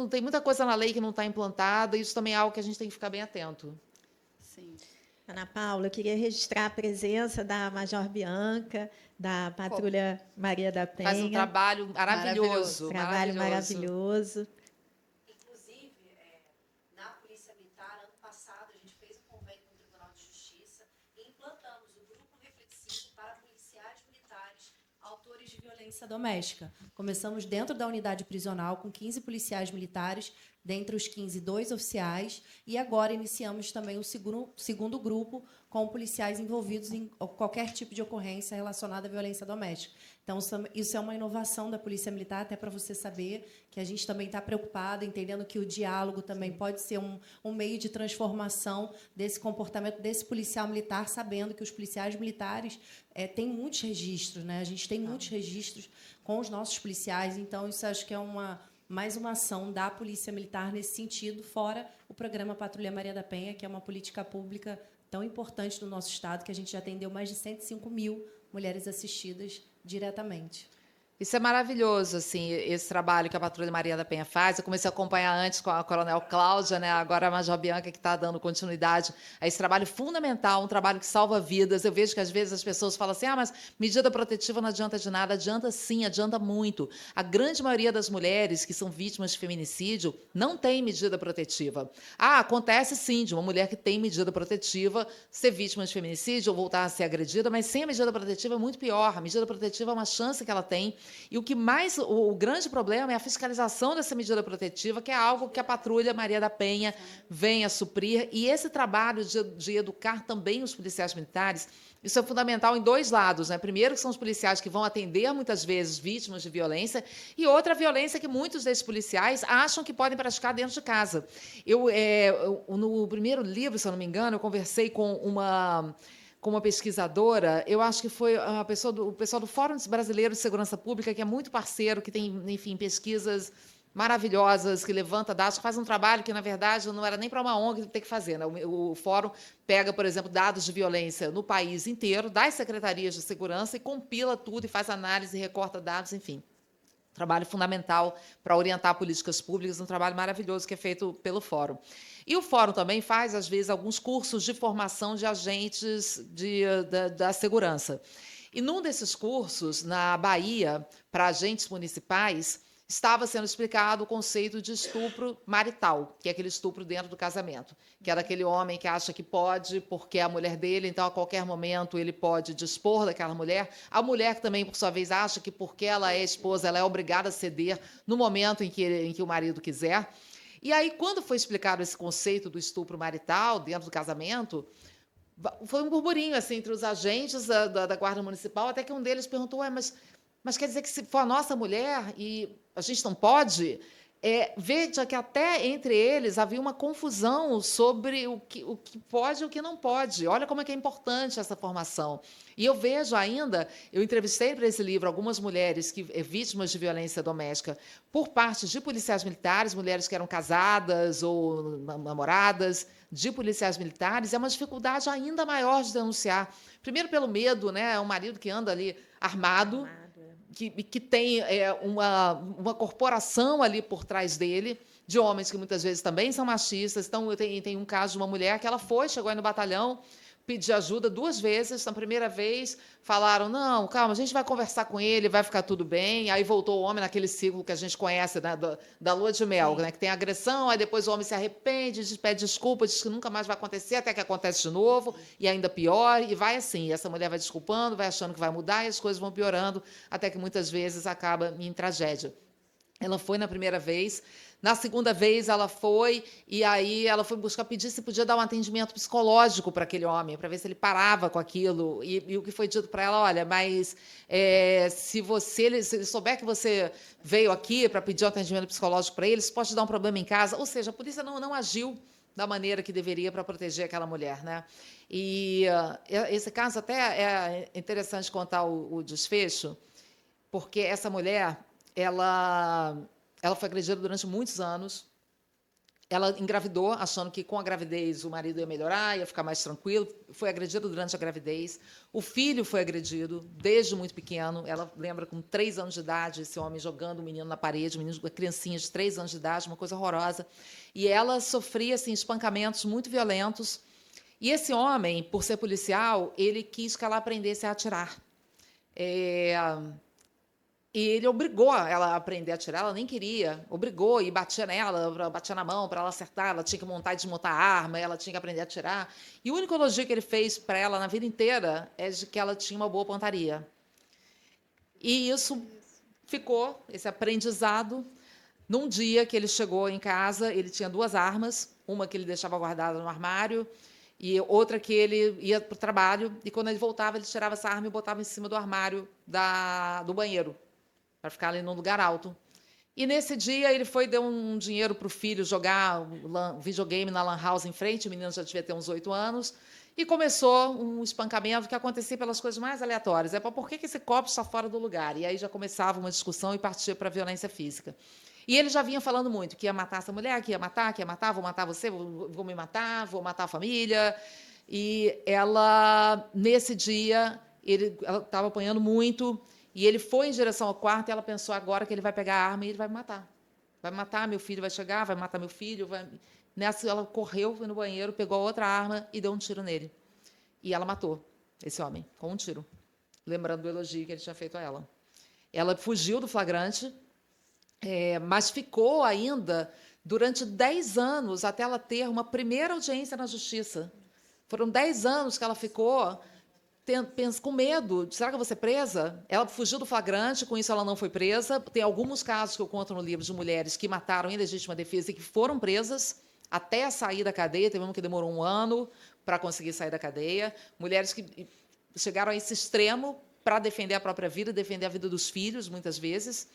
tem muita coisa na lei que não está implantada, e isso também é algo que a gente tem que ficar bem atento. Sim. Ana Paula, eu queria registrar a presença da Major Bianca, da Patrulha Maria da Penha. Faz um trabalho maravilhoso. Trabalho maravilhoso. Inclusive, na Polícia Militar, ano passado, a gente fez um convênio com o Tribunal de Justiça e implantamos o grupo reflexivo para policiais militares autores de violência doméstica. Começamos dentro da unidade prisional com 15 policiais militares, dentre os 15, 2 oficiais, e agora iniciamos também o segundo grupo com policiais envolvidos em qualquer tipo de ocorrência relacionada à violência doméstica. Então, isso é uma inovação da Polícia Militar, até para você saber que a gente também está preocupado, entendendo que o diálogo também pode ser um meio de transformação desse comportamento desse policial militar, sabendo que os policiais militares têm muitos registros, né? A gente tem muitos registros com os nossos policiais, então isso acho que é mais uma ação da Polícia Militar nesse sentido, fora o programa Patrulha Maria da Penha, que é uma política pública tão importante no nosso estado, que a gente já atendeu mais de 105 mil mulheres assistidas diretamente. Isso é maravilhoso, assim, esse trabalho que a Patrulha Maria da Penha faz. Eu comecei a acompanhar antes com a Coronel Cláudia, né? Agora a Major Bianca, que está dando continuidade a esse trabalho fundamental, um trabalho que salva vidas. Eu vejo que, às vezes, as pessoas falam assim, mas medida protetiva não adianta de nada. Adianta sim, adianta muito. A grande maioria das mulheres que são vítimas de feminicídio não tem medida protetiva. Acontece sim, de uma mulher que tem medida protetiva ser vítima de feminicídio ou voltar a ser agredida, mas sem a medida protetiva é muito pior. A medida protetiva é uma chance que ela tem. E o grande problema é a fiscalização dessa medida protetiva, que é algo que a Patrulha Maria da Penha vem a suprir. E esse trabalho de educar também os policiais militares, isso é fundamental em dois lados, né? Primeiro, que são os policiais que vão atender, muitas vezes, vítimas de violência, e outra violência que muitos desses policiais acham que podem praticar dentro de casa. No primeiro livro, se eu não me engano, eu conversei com uma pesquisadora, eu acho que foi o pessoal do Fórum Brasileiro de Segurança Pública, que é muito parceiro, que tem, enfim, pesquisas maravilhosas, que levanta dados, que faz um trabalho que, na verdade, não era nem para uma ONG ter que fazer, né? O Fórum pega, por exemplo, dados de violência no país inteiro, das secretarias de segurança, e compila tudo, e faz análise, recorta dados, enfim. Trabalho fundamental para orientar políticas públicas, um trabalho maravilhoso que é feito pelo Fórum. E o Fórum também faz, às vezes, alguns cursos de formação de agentes da segurança. E num desses cursos, na Bahia, para agentes municipais, estava sendo explicado o conceito de estupro marital, que é aquele estupro dentro do casamento, que é daquele homem que acha que pode, porque é a mulher dele, então, a qualquer momento, ele pode dispor daquela mulher. A mulher que também, por sua vez, acha que, porque ela é esposa, ela é obrigada a ceder no momento em que o marido quiser. E aí, quando foi explicado esse conceito do estupro marital dentro do casamento, foi um burburinho assim, entre os agentes da Guarda Municipal, até que um deles perguntou, mas quer dizer que se for a nossa mulher e a gente não pode? Veja que até entre eles havia uma confusão sobre o que pode e o que não pode. Olha como é que é importante essa formação. E eu vejo ainda, eu entrevistei para esse livro algumas mulheres vítimas de violência doméstica por parte de policiais militares, mulheres que eram casadas ou namoradas de policiais militares. É uma dificuldade ainda maior de denunciar. Primeiro pelo medo, né? É um marido que anda ali armado, que tem uma corporação ali por trás dele, de homens que muitas vezes também são machistas. Então, tem um caso de uma mulher que ela chegou aí no batalhão, pediu ajuda 2 vezes. Na primeira vez, falaram, não, calma, a gente vai conversar com ele, vai ficar tudo bem. Aí voltou o homem naquele ciclo que a gente conhece, né, da lua de mel, né, que tem agressão, aí depois o homem se arrepende, pede desculpa, diz que nunca mais vai acontecer, até que acontece de novo, e ainda pior, e vai assim. E essa mulher vai desculpando, vai achando que vai mudar, e as coisas vão piorando, até que muitas vezes acaba em tragédia. Ela foi na primeira vez. Na segunda vez, ela foi, e aí ela foi pedir se podia dar um atendimento psicológico para aquele homem, para ver se ele parava com aquilo. E o que foi dito para ela, olha, mas se ele souber que você veio aqui para pedir um atendimento psicológico para ele, isso pode dar um problema em casa. Ou seja, a polícia não agiu da maneira que deveria para proteger aquela mulher, né? E esse caso até é interessante contar o desfecho, porque essa mulher, ela foi agredida durante muitos anos. Ela engravidou, achando que com a gravidez o marido ia melhorar, ia ficar mais tranquilo. Foi agredida durante a gravidez. O filho foi agredido desde muito pequeno. Ela lembra, com 3 anos de idade, esse homem jogando o menino na parede, uma criancinha de 3 anos de idade, uma coisa horrorosa. E ela sofria assim, espancamentos muito violentos. E esse homem, por ser policial, ele quis que ela aprendesse a atirar. E ele obrigou ela a aprender a atirar, ela nem queria, obrigou, e batia nela, batia na mão para ela acertar, ela tinha que montar e desmontar a arma, ela tinha que aprender a atirar. E o único elogio que ele fez para ela na vida inteira é de que ela tinha uma boa pontaria. E isso ficou, esse aprendizado. Num dia que ele chegou em casa, ele tinha 2 armas, uma que ele deixava guardada no armário e outra que ele ia para o trabalho, e quando ele voltava, ele tirava essa arma e botava em cima do armário do banheiro, para ficar ali num lugar alto. E nesse dia ele foi deu um dinheiro para o filho jogar videogame na lan house em frente, o menino já devia ter uns 8 anos, e começou um espancamento que acontecia pelas coisas mais aleatórias. Por que esse copo está fora do lugar? E aí já começava uma discussão e partia para a violência física. E ele já vinha falando muito que ia matar essa mulher, que ia matar, vou matar você, vou me matar, vou matar a família. E ela, nesse dia, ela estava apanhando muito, e ele foi em direção ao quarto e ela pensou agora que ele vai pegar a arma e ele vai me matar. Vai matar, meu filho vai chegar, vai matar meu filho. Nessa, ela correu, foi no banheiro, pegou a outra arma e deu um tiro nele. E ela matou esse homem, com um tiro. Lembrando do elogio que ele tinha feito a ela. Ela fugiu do flagrante, mas ficou ainda durante 10 anos até ela ter uma primeira audiência na justiça. Foram 10 anos que ela ficou com medo. Será que eu vou ser presa? Ela fugiu do flagrante, com isso ela não foi presa. Tem alguns casos que eu conto no livro de mulheres que mataram em legítima defesa e que foram presas até sair da cadeia. Teve uma que demorou 1 ano para conseguir sair da cadeia. Mulheres que chegaram a esse extremo para defender a própria vida, defender a vida dos filhos, muitas vezes.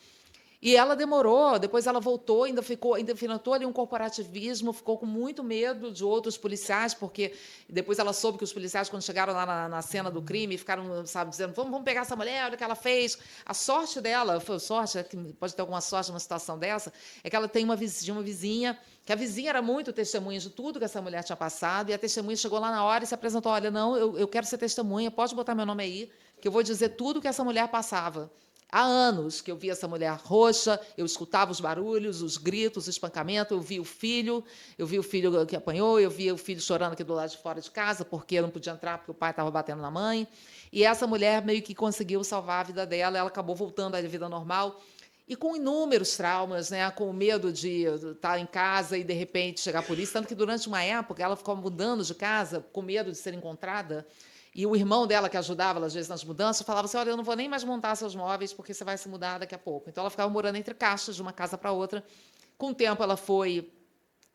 E ela demorou, depois ela voltou, ainda enfrentou ali um corporativismo, ficou com muito medo de outros policiais, porque depois ela soube que os policiais, quando chegaram lá na cena do crime, ficaram, sabe, dizendo, vamos pegar essa mulher, olha o que ela fez. A sorte dela, foi sorte, que pode ter alguma sorte numa situação dessa, é que ela tem uma vizinha, que a vizinha era muito testemunha de tudo que essa mulher tinha passado, e a testemunha chegou lá na hora e se apresentou, olha, não, eu quero ser testemunha, pode botar meu nome aí, que eu vou dizer tudo que essa mulher passava. Há anos que eu via essa mulher roxa, eu escutava os barulhos, os gritos, o espancamento, eu vi o filho que apanhou, eu via o filho chorando aqui do lado de fora de casa, porque não podia entrar, porque o pai estava batendo na mãe. E essa mulher meio que conseguiu salvar a vida dela, ela acabou voltando à vida normal, e com inúmeros traumas, né, com o medo de estar em casa e, de repente, chegar a polícia, tanto que, durante uma época, ela ficou mudando de casa, com medo de ser encontrada. E o irmão dela, que ajudava ela, às vezes, nas mudanças, falava assim, olha, eu não vou nem mais montar seus móveis, porque você vai se mudar daqui a pouco. Então, ela ficava morando entre caixas, de uma casa para outra. Com o tempo, ela foi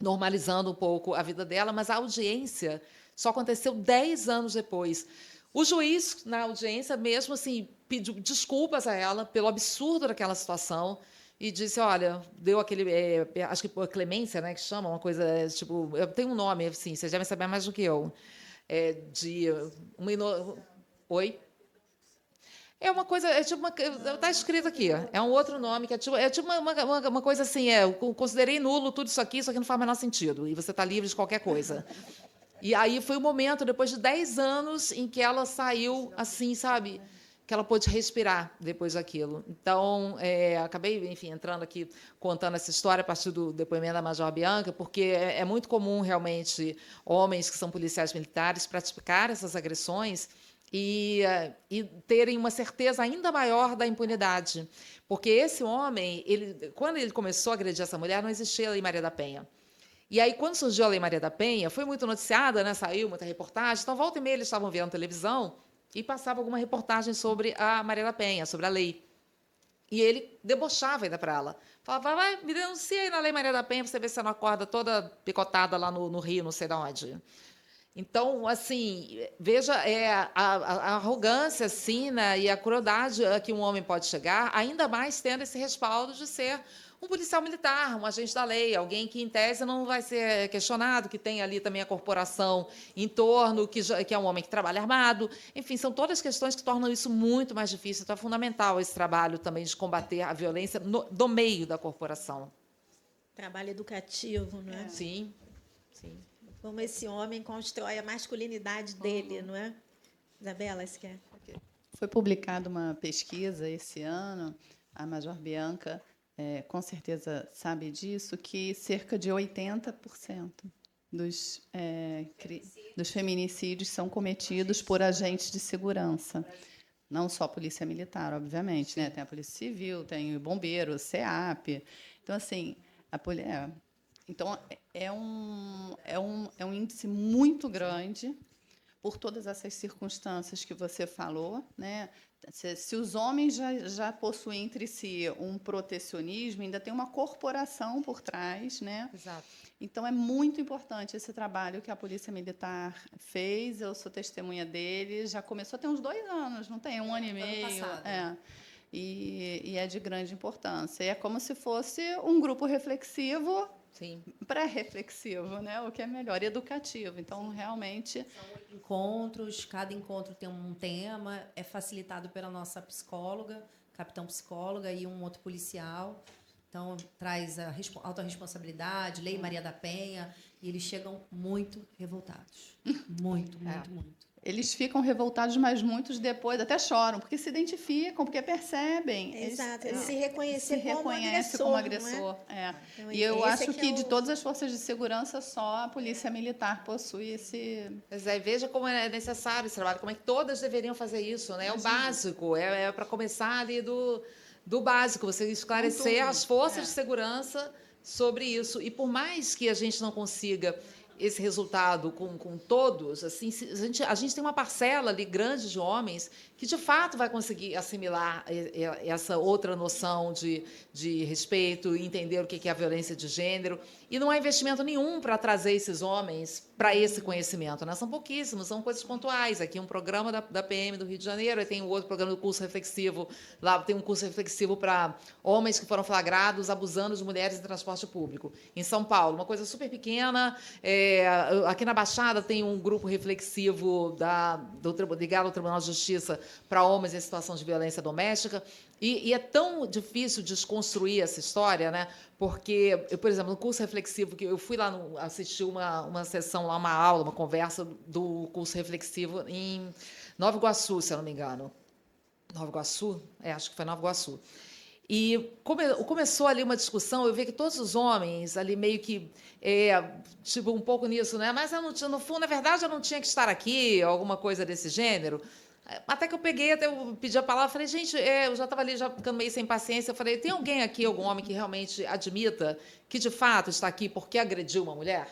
normalizando um pouco a vida dela, mas a audiência só aconteceu 10 anos depois. O juiz, na audiência, mesmo assim, pediu desculpas a ela pelo absurdo daquela situação e disse, olha, deu aquele, acho que clemência, né, que chama, uma coisa, tipo, tem um nome, assim, vocês devem saber mais do que eu. Oi? É uma coisa, está escrito aqui, é um outro nome, que é tipo uma coisa assim, eu considerei nulo tudo isso aqui não faz o menor sentido, e você está livre de qualquer coisa. E aí foi o momento, depois de 10 anos, em que ela saiu assim, sabe, que ela pôde respirar depois daquilo. Então, acabei, enfim, entrando aqui, contando essa história a partir do depoimento da Major Bianca, porque é muito comum, realmente, homens que são policiais militares praticarem essas agressões e terem uma certeza ainda maior da impunidade. Porque esse homem, quando ele começou a agredir essa mulher, não existia a Lei Maria da Penha. E aí, quando surgiu a Lei Maria da Penha, foi muito noticiada, né? Saiu muita reportagem, então, volta e meia, eles estavam vendo televisão e passava alguma reportagem sobre a Maria da Penha, sobre a lei. E ele debochava ainda para ela. Falava, vai, me denuncia aí na Lei Maria da Penha para você ver se você não acorda toda picotada lá no Rio, não sei de onde. Então, assim, veja a arrogância, assim, né, e a crueldade a que um homem pode chegar, ainda mais tendo esse respaldo de ser um policial militar, um agente da lei, alguém que, em tese, não vai ser questionado, que tem ali também a corporação em torno, que é um homem que trabalha armado. Enfim, são todas questões que tornam isso muito mais difícil. Então, é fundamental esse trabalho também de combater a violência do meio da corporação. Trabalho educativo, não é? Sim, sim. Como esse homem constrói a masculinidade dele, não é? Isabela, você quer? Foi publicada uma pesquisa esse ano, a Major Bianca com certeza sabe disso, que cerca de 80% dos feminicídios são cometidos por agentes de segurança. Não só a polícia militar, obviamente, né? Tem a polícia civil, tem o bombeiro, o CEAP. Então, assim, então é um índice muito grande por todas essas circunstâncias que você falou, né? Se os homens já possuem entre si um protecionismo, ainda tem uma corporação por trás, né? Exato. Então, é muito importante esse trabalho que a Polícia Militar fez. Eu sou testemunha dele. Já começou tem uns 2 anos, não tem? 1 ano e meio. passado. E é de grande importância. E é como se fosse um grupo reflexivo, Sim. pré-reflexivo, né? O que é melhor, educativo. Então, realmente... São 8 encontros, cada encontro tem um tema, é facilitado pela nossa psicóloga, capitão psicóloga e um outro policial. Então, traz a autorresponsabilidade, Lei Maria da Penha, e eles chegam muito revoltados. Muito. Eles ficam revoltados, mas muitos depois até choram, porque se identificam, porque percebem. Exato, Eles ele se reconhece como não agressor. é? Então, E eu esse acho é que é de o- todas as forças de segurança, só a Polícia Militar possui esse... Pois é, e veja como é necessário esse trabalho, como é que todas deveriam fazer isso, né? É o básico, é para começar ali do básico, você esclarecer tudo. as forças de segurança sobre isso. E por mais que a gente não consiga esse resultado com todos, assim, a gente tem uma parcela ali grande de homens que, de fato, vai conseguir assimilar essa outra noção de respeito, entender o que é a violência de gênero. E não há investimento nenhum para trazer esses homens para esse conhecimento, né? São pouquíssimos, são coisas pontuais. Aqui um programa da PM do Rio de Janeiro, aí tem o outro programa do curso reflexivo, lá tem um curso reflexivo para homens que foram flagrados abusando de mulheres em transporte público. Em São Paulo, uma coisa super pequena. Aqui na Baixada tem um grupo reflexivo ligado ao Tribunal de Justiça para homens em situação de violência doméstica. E é tão difícil desconstruir essa história, né? Porque, por exemplo, no curso reflexivo, que eu fui lá assistir uma sessão, lá, uma aula, uma conversa do curso reflexivo em Nova Iguaçu, se eu não me engano. Nova Iguaçu? Acho que foi Nova Iguaçu. E começou ali uma discussão, eu vi que todos os homens ali meio que, tipo, um pouco nisso, né? Mas eu não tinha, no fundo, na verdade, eu não tinha que estar aqui, alguma coisa desse gênero. Até que eu pedi a palavra, falei, gente, eu já estava ali, já ficando meio sem paciência, eu falei, tem alguém aqui, algum homem que realmente admita que, de fato, está aqui porque agrediu uma mulher?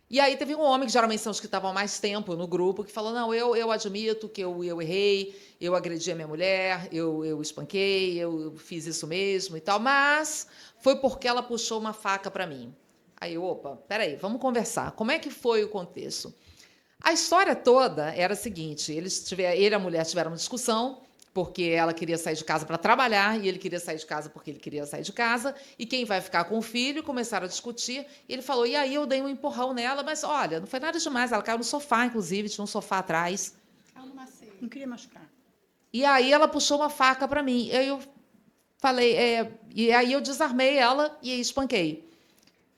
E aí teve um homem, que geralmente são os que estavam há mais tempo no grupo, que falou, não, eu admito que eu errei, eu agredi a minha mulher, eu espanquei, eu fiz isso mesmo e tal, mas foi porque ela puxou uma faca para mim. Aí, opa, peraí, vamos conversar. Como é que foi o contexto? A história toda era a seguinte, ele e a mulher tiveram uma discussão, porque ela queria sair de casa para trabalhar, e ele queria sair de casa porque ele queria sair de casa, e quem vai ficar com o filho, começaram a discutir, e ele falou, e aí eu dei um empurrão nela, mas, olha, não foi nada demais, ela caiu no sofá, inclusive, tinha um sofá atrás. Não queria machucar. E aí ela puxou uma faca para mim, eu falei, e aí eu desarmei ela e espanquei.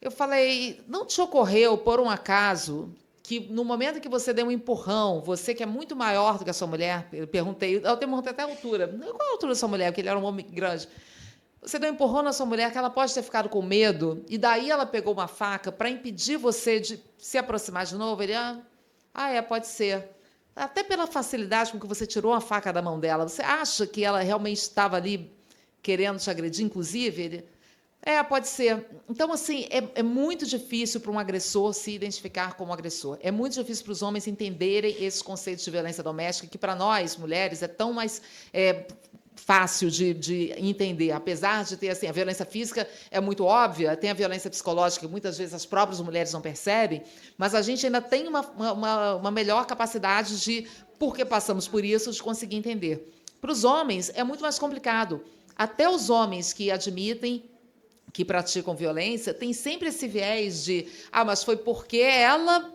Eu falei, não te ocorreu, por um acaso, que no momento que você deu um empurrão, você que é muito maior do que a sua mulher, eu perguntei até a altura. Qual é a altura da sua mulher? Porque ele era um homem grande. Você deu um empurrão na sua mulher, que ela pode ter ficado com medo, e daí ela pegou uma faca para impedir você de se aproximar de novo? Ele, pode ser. Até pela facilidade com que você tirou a faca da mão dela. Você acha que ela realmente estava ali querendo te agredir, inclusive? Ele, pode ser. Então, assim, é muito difícil para um agressor se identificar como agressor. É muito difícil para os homens entenderem esses conceitos de violência doméstica, que para nós, mulheres, é tão mais fácil de entender. Apesar de ter, assim, a violência física é muito óbvia, tem a violência psicológica, que muitas vezes as próprias mulheres não percebem, mas a gente ainda tem uma melhor capacidade de, porque passamos por isso, de conseguir entender. Para os homens, é muito mais complicado. Até os homens que admitem que praticam violência, tem sempre esse viés de mas foi porque ela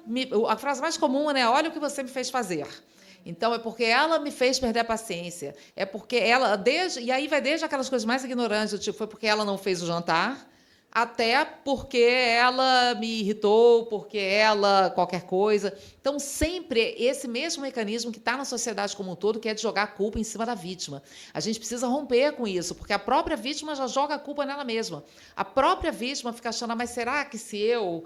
a frase mais comum, né? Olha o que você me fez fazer. Então, é porque ela me fez perder a paciência. É porque ela... E aí vai desde aquelas coisas mais ignorantes, tipo, foi porque ela não fez o jantar, até porque ela me irritou, porque ela qualquer coisa. Então, sempre esse mesmo mecanismo que está na sociedade como um todo, que é de jogar a culpa em cima da vítima. A gente precisa romper com isso, porque a própria vítima já joga a culpa nela mesma. A própria vítima fica achando, mas será que se eu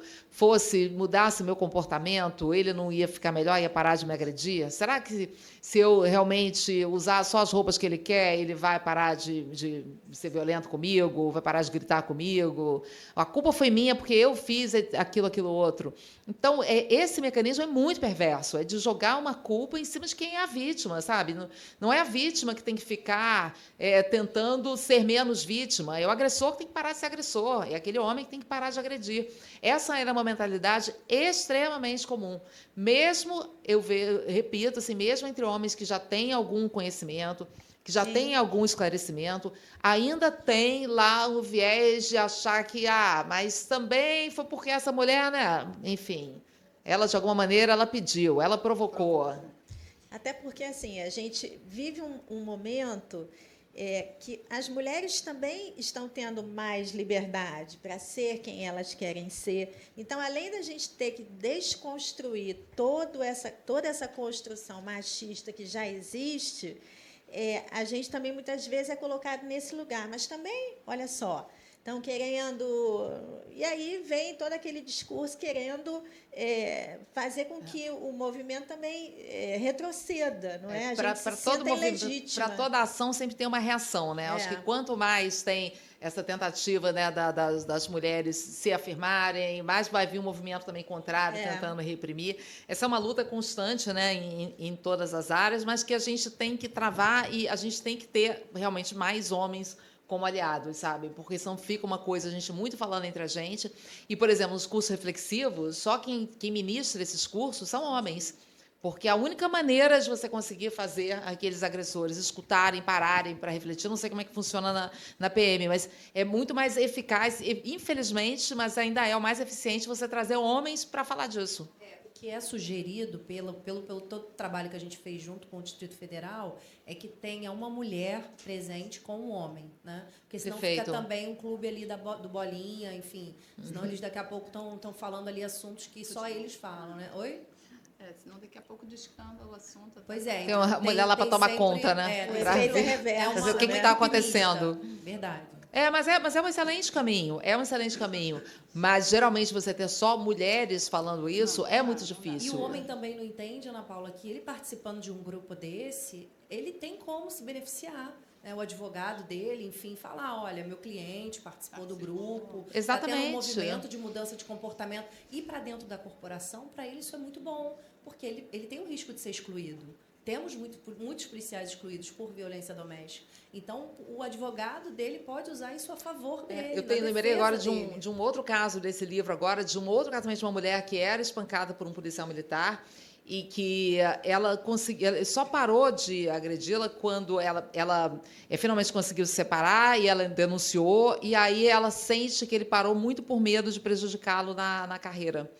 mudasse meu comportamento, ele não ia ficar melhor, ia parar de me agredir? Será que se eu realmente usar só as roupas que ele quer, ele vai parar de ser violento comigo, vai parar de gritar comigo? A culpa foi minha porque eu fiz aquilo outro. Então, esse mecanismo é muito perverso, é de jogar uma culpa em cima de quem é a vítima, sabe? Não é a vítima que tem que ficar tentando ser menos vítima, é o agressor que tem que parar de ser agressor, é aquele homem que tem que parar de agredir. Essa era uma mentalidade extremamente comum. Mesmo, repito, assim, mesmo entre homens que já têm algum conhecimento, que já têm algum esclarecimento, ainda tem lá o viés de achar que, mas também foi porque essa mulher, né? Enfim, ela, de alguma maneira, ela pediu, ela provocou. Até porque, assim, a gente vive um momento que as mulheres também estão tendo mais liberdade para ser quem elas querem ser. Então, além da gente ter que desconstruir toda essa construção machista que já existe, a gente também, muitas vezes, é colocado nesse lugar. Mas também, olha só, estão querendo... E aí vem todo aquele discurso querendo fazer com que o movimento também retroceda, não é? A gente se senta ilegítima. Para toda ação sempre tem uma reação, né? Acho que quanto mais tem essa tentativa, né, das mulheres se afirmarem, mais vai vir um movimento também contrário, tentando reprimir. Essa é uma luta constante, né, em todas as áreas, mas que a gente tem que travar e a gente tem que ter realmente mais homens como aliados, sabe? Porque senão fica uma coisa, a gente muito falando entre a gente. E, por exemplo, nos cursos reflexivos, só quem ministra esses cursos são homens. Porque a única maneira de você conseguir fazer aqueles agressores escutarem, pararem para refletir, não sei como é que funciona na PM, mas é muito mais eficaz, infelizmente, mas ainda é o mais eficiente você trazer homens para falar disso. O que é sugerido pelo todo o trabalho que a gente fez junto com o Distrito Federal é que tenha uma mulher presente com um homem, né? Porque senão Perfeito. fica também um clube ali do Bolinha, enfim. Senão eles daqui a pouco estão falando ali assuntos que só eles falam, né? Oi? Senão daqui a pouco descamba o assunto. Pois é. Tem uma mulher lá para tomar conta, né? Para ver o que está acontecendo. Verdade. Mas é um excelente caminho, Mas, geralmente, você ter só mulheres falando isso é muito difícil. E o homem também não entende, Ana Paula, que ele participando de um grupo desse, ele tem como se beneficiar. O advogado dele, enfim, falar, olha, meu cliente participou do grupo, Exatamente. Está tendo um movimento de mudança de comportamento. E para dentro da corporação, para ele isso é muito bom, porque ele tem o risco de ser excluído. Temos muitos policiais excluídos por violência doméstica. Então, o advogado dele pode usar isso a favor dele. Eu lembrei agora de um outro caso desse livro, agora, de um outro casamento de uma mulher que era espancada por um policial militar e que ela só parou de agredi-la quando ela finalmente conseguiu se separar e ela denunciou, e aí ela sente que ele parou muito por medo de prejudicá-lo na carreira.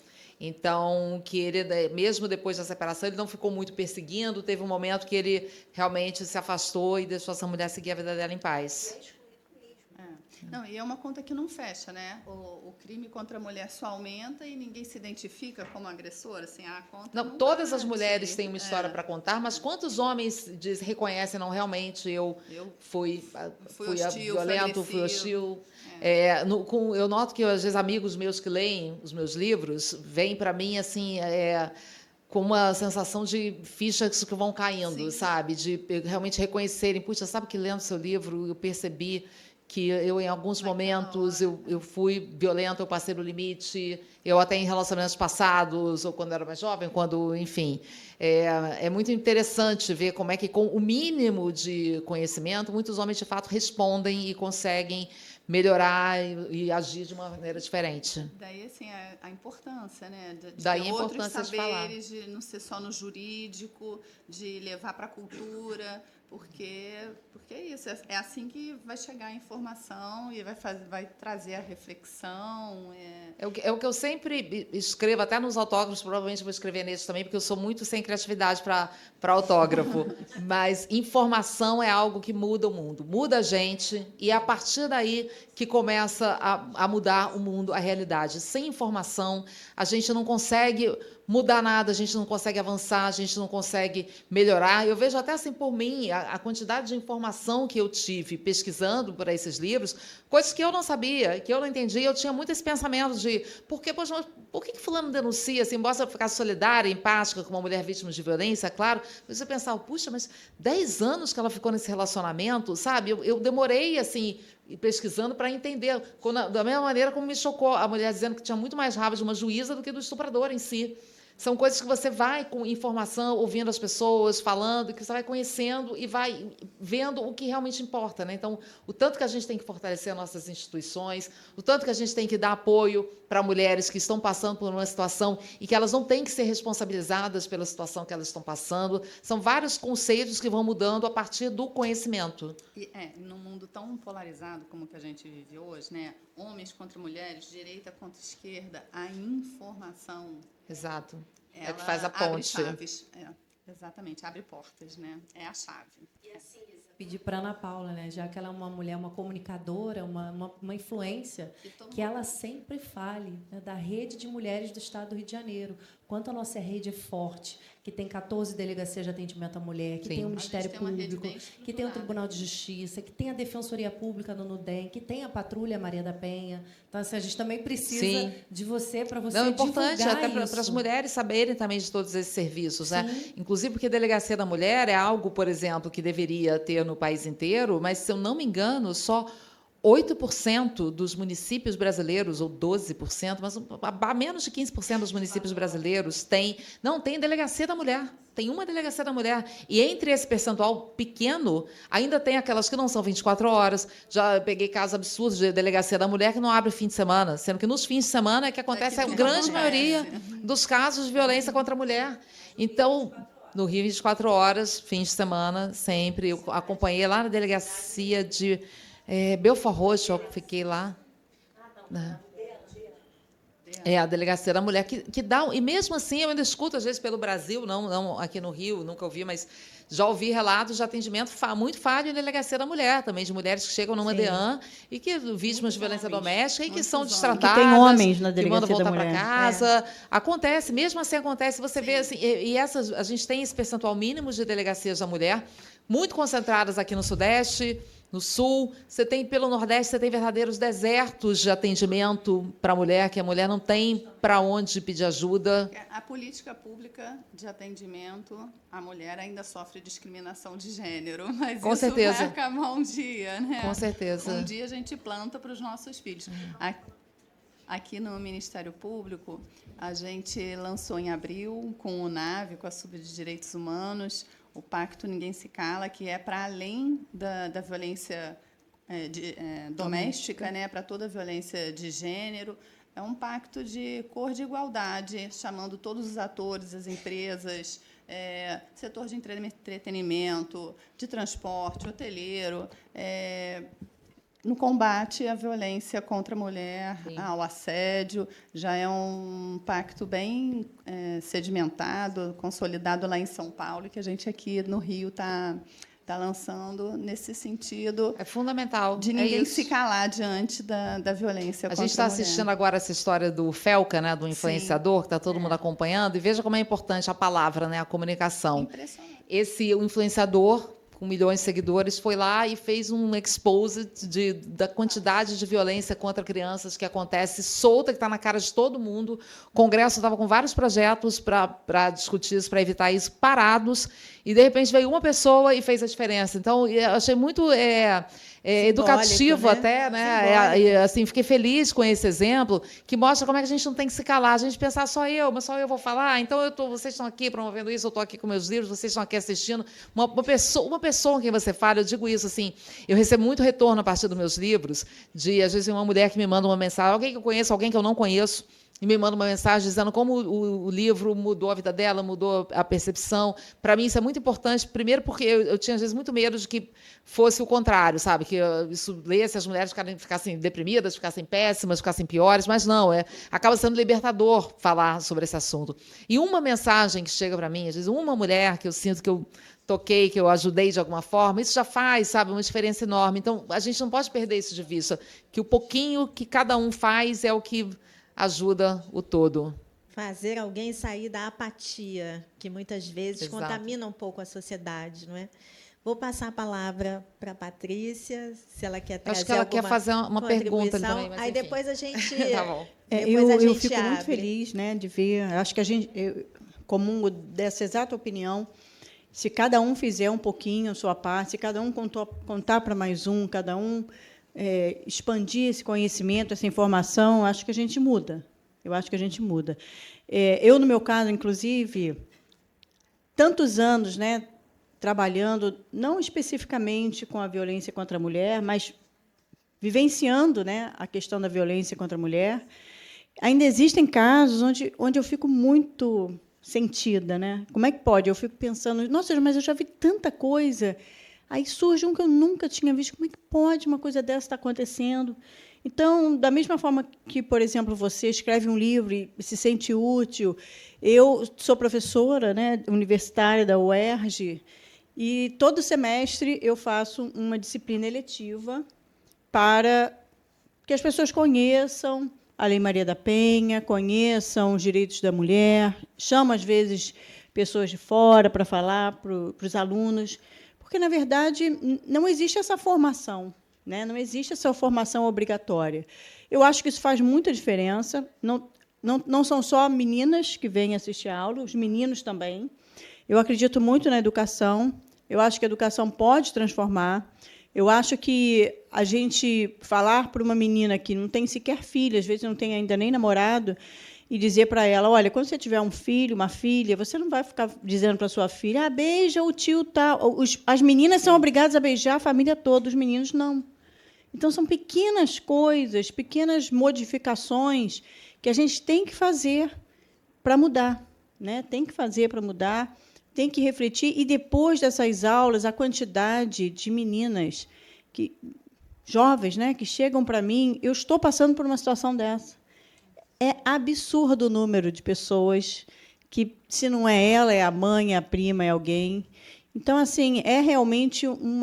Então, que ele, mesmo depois da separação, ele não ficou muito perseguindo, teve um momento que ele realmente se afastou e deixou essa mulher seguir a vida dela em paz. Não, e é uma conta que não fecha, né? O crime contra a mulher só aumenta e ninguém se identifica como agressor, assim, a conta não todas as mulheres têm uma história para contar, mas quantos homens reconhecem, não, realmente, eu fui hostil, violento, fui hostil. Eu noto que, às vezes, amigos meus que leem os meus livros vêm para mim, assim, com uma sensação de fichas que vão caindo, sabe? De realmente reconhecerem, puxa, sabe que lendo seu livro eu percebi que eu, em alguns momentos, eu fui violenta, eu passei do limite, eu até em relacionamentos passados, ou quando era mais jovem, enfim. É muito interessante ver como é que, com o mínimo de conhecimento, muitos homens, de fato, respondem e conseguem melhorar e agir de uma maneira diferente. Daí, assim, a importância, né? De Daí ter a importância outros saberes, de não ser só no jurídico, de levar para a cultura, porque é isso, é assim que vai chegar a informação e vai trazer a reflexão. É o que eu sempre escrevo, até nos autógrafos, provavelmente vou escrever nesse também, porque eu sou muito sem criatividade para autógrafo. Mas informação é algo que muda o mundo, muda a gente, e é a partir daí que começa a mudar o mundo, a realidade. Sem informação, a gente não consegue mudar nada, a gente não consegue avançar, a gente não consegue melhorar. Eu vejo até assim por mim, a quantidade de informação que eu tive pesquisando por esses livros, coisas que eu não sabia, que eu não entendia. Eu tinha muito esse pensamento de por que fulano denuncia, assim, embora eu ficasse solidária, empática com uma mulher vítima de violência, claro, mas eu pensava, puxa, mas 10 anos que ela ficou nesse relacionamento, sabe? Eu demorei, assim, e pesquisando para entender. Da mesma maneira como me chocou a mulher dizendo que tinha muito mais raiva de uma juíza do que do estuprador em si. São coisas que você vai com informação, ouvindo as pessoas, falando, que você vai conhecendo e vai vendo o que realmente importa, né? Então, o tanto que a gente tem que fortalecer nossas instituições, o tanto que a gente tem que dar apoio para mulheres que estão passando por uma situação e que elas não têm que ser responsabilizadas pela situação que elas estão passando. São vários conceitos que vão mudando a partir do conhecimento. E, num mundo tão polarizado como que a gente vive hoje, né? Homens contra mulheres, direita contra esquerda, a informação... Exato. É Ela o que faz a ponte. abre chaves. Exatamente, abre portas, né? É a chave. E assim, Lisa, Pedir para Ana Paula, né? Já que ela é uma mulher, uma comunicadora, uma influência, que ela sempre fale, né, da rede de mulheres do Estado do Rio de Janeiro. Quanto a nossa rede é forte, que tem 14 delegacias de atendimento à mulher, que Sim. tem o Ministério tem uma rede Público, bem que tem o estruturada. Tribunal de Justiça, que tem a Defensoria Pública no NUDEM, que tem a Patrulha Maria da Penha. Então, assim, a gente também precisa Sim. de você, para você Não, é importante divulgar até para isso. as mulheres saberem também de todos esses serviços, né? Sim. Inclusive porque Delegacia da Mulher é algo, por exemplo, que deveria ter no país inteiro, mas, se eu não me engano, só 8% dos municípios brasileiros, ou 12%, mas menos de 15% dos municípios brasileiros não tem delegacia da mulher. Tem uma delegacia da mulher. E entre esse percentual pequeno, ainda tem aquelas que não são 24 horas. Já peguei casos absurdos de delegacia da mulher que não abre fim de semana, sendo que nos fins de semana é que acontece a grande maioria dos casos de violência contra a mulher. Então, no Rio, 24 horas, fins de semana, sempre. Eu acompanhei lá na delegacia de Belfort Roxo, eu fiquei lá. Né? A Delegacia da Mulher, que dá... E, mesmo assim, eu ainda escuto, às vezes, pelo Brasil, não aqui no Rio, nunca ouvi, mas já ouvi relatos de atendimento muito falho em Delegacia da Mulher, também, de mulheres que chegam numa DEAN e que vítimas de violência doméstica e que são destratadas, que tem homens na que mandam Delegacia da voltar para Mulher. casa. Acontece, mesmo assim acontece, você vê assim, a gente tem esse percentual mínimo de delegacias da mulher, muito concentradas aqui no Sudeste, no Sul. Você tem, pelo Nordeste, você tem verdadeiros desertos de atendimento para a mulher, que a mulher não tem para onde pedir ajuda. A política pública de atendimento à mulher ainda sofre discriminação de gênero, mas Com isso certeza. vai acabar um dia, né? Com certeza. Um dia a gente planta para os nossos filhos. Aqui no Ministério Público, a gente lançou em abril, com o NAVE, com a Sub de Direitos Humanos, o Pacto Ninguém Se Cala, que é para além da violência doméstica, né, para toda a violência de gênero. É um pacto de cor de igualdade, chamando todos os atores, as empresas, setor de entretenimento, de transporte, hoteleiro, no combate à violência contra a mulher, ao assédio. Já é um pacto bem sedimentado, consolidado lá em São Paulo, que a gente aqui no Rio está lançando nesse sentido. É fundamental. De ninguém se calar diante da violência contra a mulher. A gente está assistindo agora essa história do Felca, né, do influenciador, que está todo mundo acompanhando, e veja como é importante a palavra, né, a comunicação. Impressionante. O influenciador, com milhões de seguidores, foi lá e fez um expose da quantidade de violência contra crianças que acontece solta, que está na cara de todo mundo. O Congresso estava com vários projetos para discutir isso, para evitar isso, parados, e, de repente, veio uma pessoa e fez a diferença. Então, eu achei muito educativo, né? até, né? E, assim, fiquei feliz com esse exemplo, que mostra como é que a gente não tem que se calar. A gente pensar, mas só eu vou falar, então vocês estão aqui promovendo isso, eu estou aqui com meus livros, vocês estão aqui assistindo. Uma pessoa com quem você fala, eu digo isso, assim, eu recebo muito retorno a partir dos meus livros, às vezes, uma mulher que me manda uma mensagem, alguém que eu conheço, alguém que eu não conheço, e me manda uma mensagem dizendo como o livro mudou a vida dela, mudou a percepção. Para mim, isso é muito importante, primeiro porque eu tinha, às vezes, muito medo de que fosse o contrário, sabe? Que isso lesse as mulheres ficassem deprimidas, ficassem péssimas, ficassem piores, mas não, acaba sendo libertador falar sobre esse assunto. E uma mensagem que chega para mim, às vezes, uma mulher que eu sinto que eu toquei, que eu ajudei de alguma forma, isso já faz, sabe, uma diferença enorme. Então, a gente não pode perder isso de vista, que o pouquinho que cada um faz é o que ajuda o todo. Fazer alguém sair da apatia, que muitas vezes Exato. contamina um pouco a sociedade, não é? Vou passar a palavra para a Patrícia, se ela quer trazer Acho que ela quer fazer uma pergunta contribuição. também, mas, Aí enfim. depois a gente... Tá bom. Eu fico muito feliz, né, de ver. Acho que a gente, comungo dessa exata opinião. Se cada um fizer um pouquinho a sua parte, se cada um contar para mais um, cada um expandir esse conhecimento, essa informação, acho que a gente muda. Eu acho que a gente muda. Eu, no meu caso, inclusive, tantos anos, né, trabalhando, não especificamente com a violência contra a mulher, mas vivenciando, né, a questão da violência contra a mulher, ainda existem casos onde eu fico muito sentida, né? Como é que pode? Eu fico pensando, nossa, mas eu já vi tanta coisa. Aí surge um que eu nunca tinha visto. Como é que pode uma coisa dessa estar acontecendo? Então, da mesma forma que, por exemplo, você escreve um livro e se sente útil, eu sou professora, né, universitária da UERJ, e todo semestre eu faço uma disciplina eletiva para que as pessoas conheçam a Lei Maria da Penha, conheçam os direitos da mulher, chamo, às vezes, pessoas de fora para falar para os alunos, porque, na verdade, não existe essa formação, né? Não existe essa formação obrigatória. Eu acho que isso faz muita diferença. Não são só meninas que vêm assistir a aula, os meninos também. Eu acredito muito na educação. Eu acho que a educação pode transformar. Eu acho que a gente falar para uma menina que não tem sequer filha, às vezes não tem ainda nem namorado, e dizer para ela, olha, quando você tiver um filho, uma filha, você não vai ficar dizendo para a sua filha, beija o tio tal. As meninas são obrigadas a beijar a família toda, os meninos não. Então, são pequenas coisas, pequenas modificações que a gente tem que fazer para mudar, né? Tem que fazer para mudar, tem que refletir. E, depois dessas aulas, a quantidade de meninas jovens, né, que chegam para mim, eu estou passando por uma situação dessa. É absurdo o número de pessoas que, se não é ela, é a mãe, é a prima, é alguém. Então, assim, é realmente um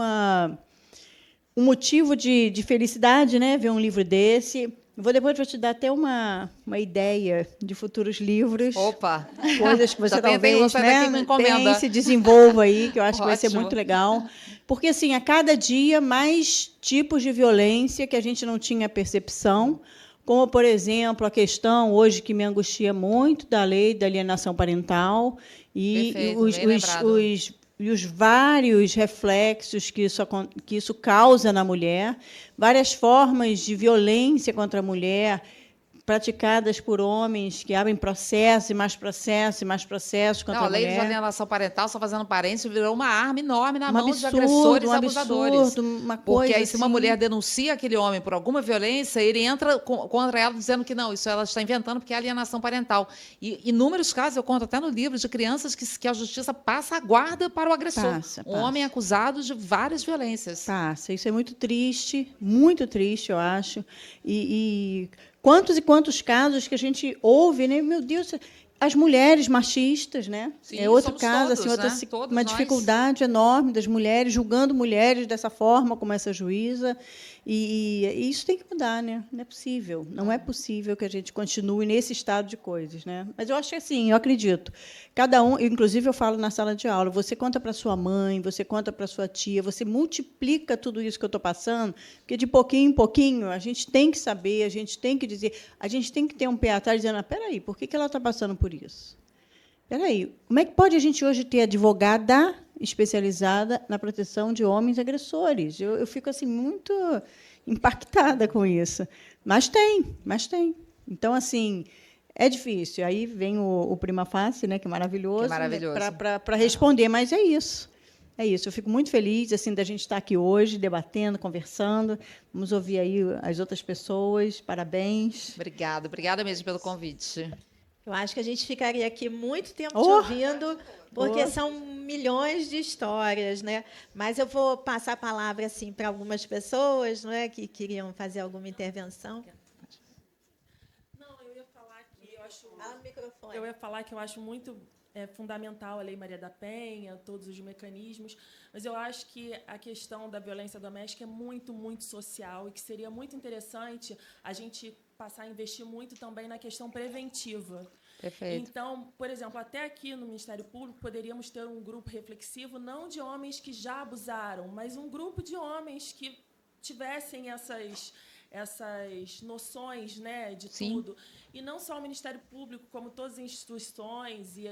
motivo de felicidade, né, ver um livro desse. Depois vou te dar até uma ideia de futuros livros. Opa! Coisas que você talvez, né, pense, desenvolva aí, que eu acho que vai ser Ótimo. muito legal. Porque, assim, a cada dia, mais tipos de violência que a gente não tinha percepção, como, por exemplo, a questão, hoje, que me angustia muito, da lei da alienação parental e Perfeito, os vários reflexos que isso causa na mulher, várias formas de violência contra a mulher praticadas por homens que abrem processo e mais processo e mais processos contra a mulher. A lei de alienação parental, só fazendo parênteses, virou uma arma enorme na mão de absurdo, agressores e abusadores. abusadores. Porque aí, assim, se uma mulher denuncia aquele homem por alguma violência, ele entra contra ela dizendo que não, isso ela está inventando porque é alienação parental. E inúmeros casos, eu conto até no livro, de crianças que a justiça passa a guarda para o agressor. Passa. Homem acusado de várias violências. Passa. Isso é muito triste, eu acho. E quantos e quantos casos que a gente ouve, né? Meu Deus, as mulheres machistas, né? Sim, é outro somos caso, todos, assim, né? Todos uma nós. dificuldade enorme das mulheres, julgando mulheres dessa forma, como essa juíza. E isso tem que mudar, né? Não é possível. Não é possível que a gente continue nesse estado de coisas, né? Mas eu acho que, assim, eu acredito. Cada um, inclusive eu falo na sala de aula, você conta para sua mãe, você conta para sua tia, você multiplica tudo isso que eu estou passando, porque de pouquinho em pouquinho a gente tem que saber, a gente tem que dizer, a gente tem que ter um pé atrás dizendo, espera aí, por que ela está passando por isso? Espera aí, como é que pode a gente hoje ter advogada especializada na proteção de homens agressores? Eu fico assim muito impactada com isso. Mas tem. Então, assim, é difícil. Aí vem o Prima Facie, né, que é maravilhoso, para responder, mas é isso. É isso. Eu fico muito feliz assim da gente estar aqui hoje, debatendo, conversando. Vamos ouvir aí as outras pessoas. Parabéns. Obrigada mesmo pelo convite. Eu acho que a gente ficaria aqui muito tempo te ouvindo, porque são milhões de histórias, né? Mas eu vou passar a palavra assim para algumas pessoas, não é, que queriam fazer alguma intervenção. Não, eu ia falar que eu acho. Microfone. Eu ia falar que eu acho muito fundamental a Lei Maria da Penha, todos os mecanismos, mas eu acho que a questão da violência doméstica é muito, muito social e que seria muito interessante a gente passar a investir muito também na questão preventiva. Perfeito. Então, por exemplo, até aqui no Ministério Público poderíamos ter um grupo reflexivo, não de homens que já abusaram, mas um grupo de homens que tivessem essas noções, né, de Sim. tudo. E não só o Ministério Público, como todas as instituições, e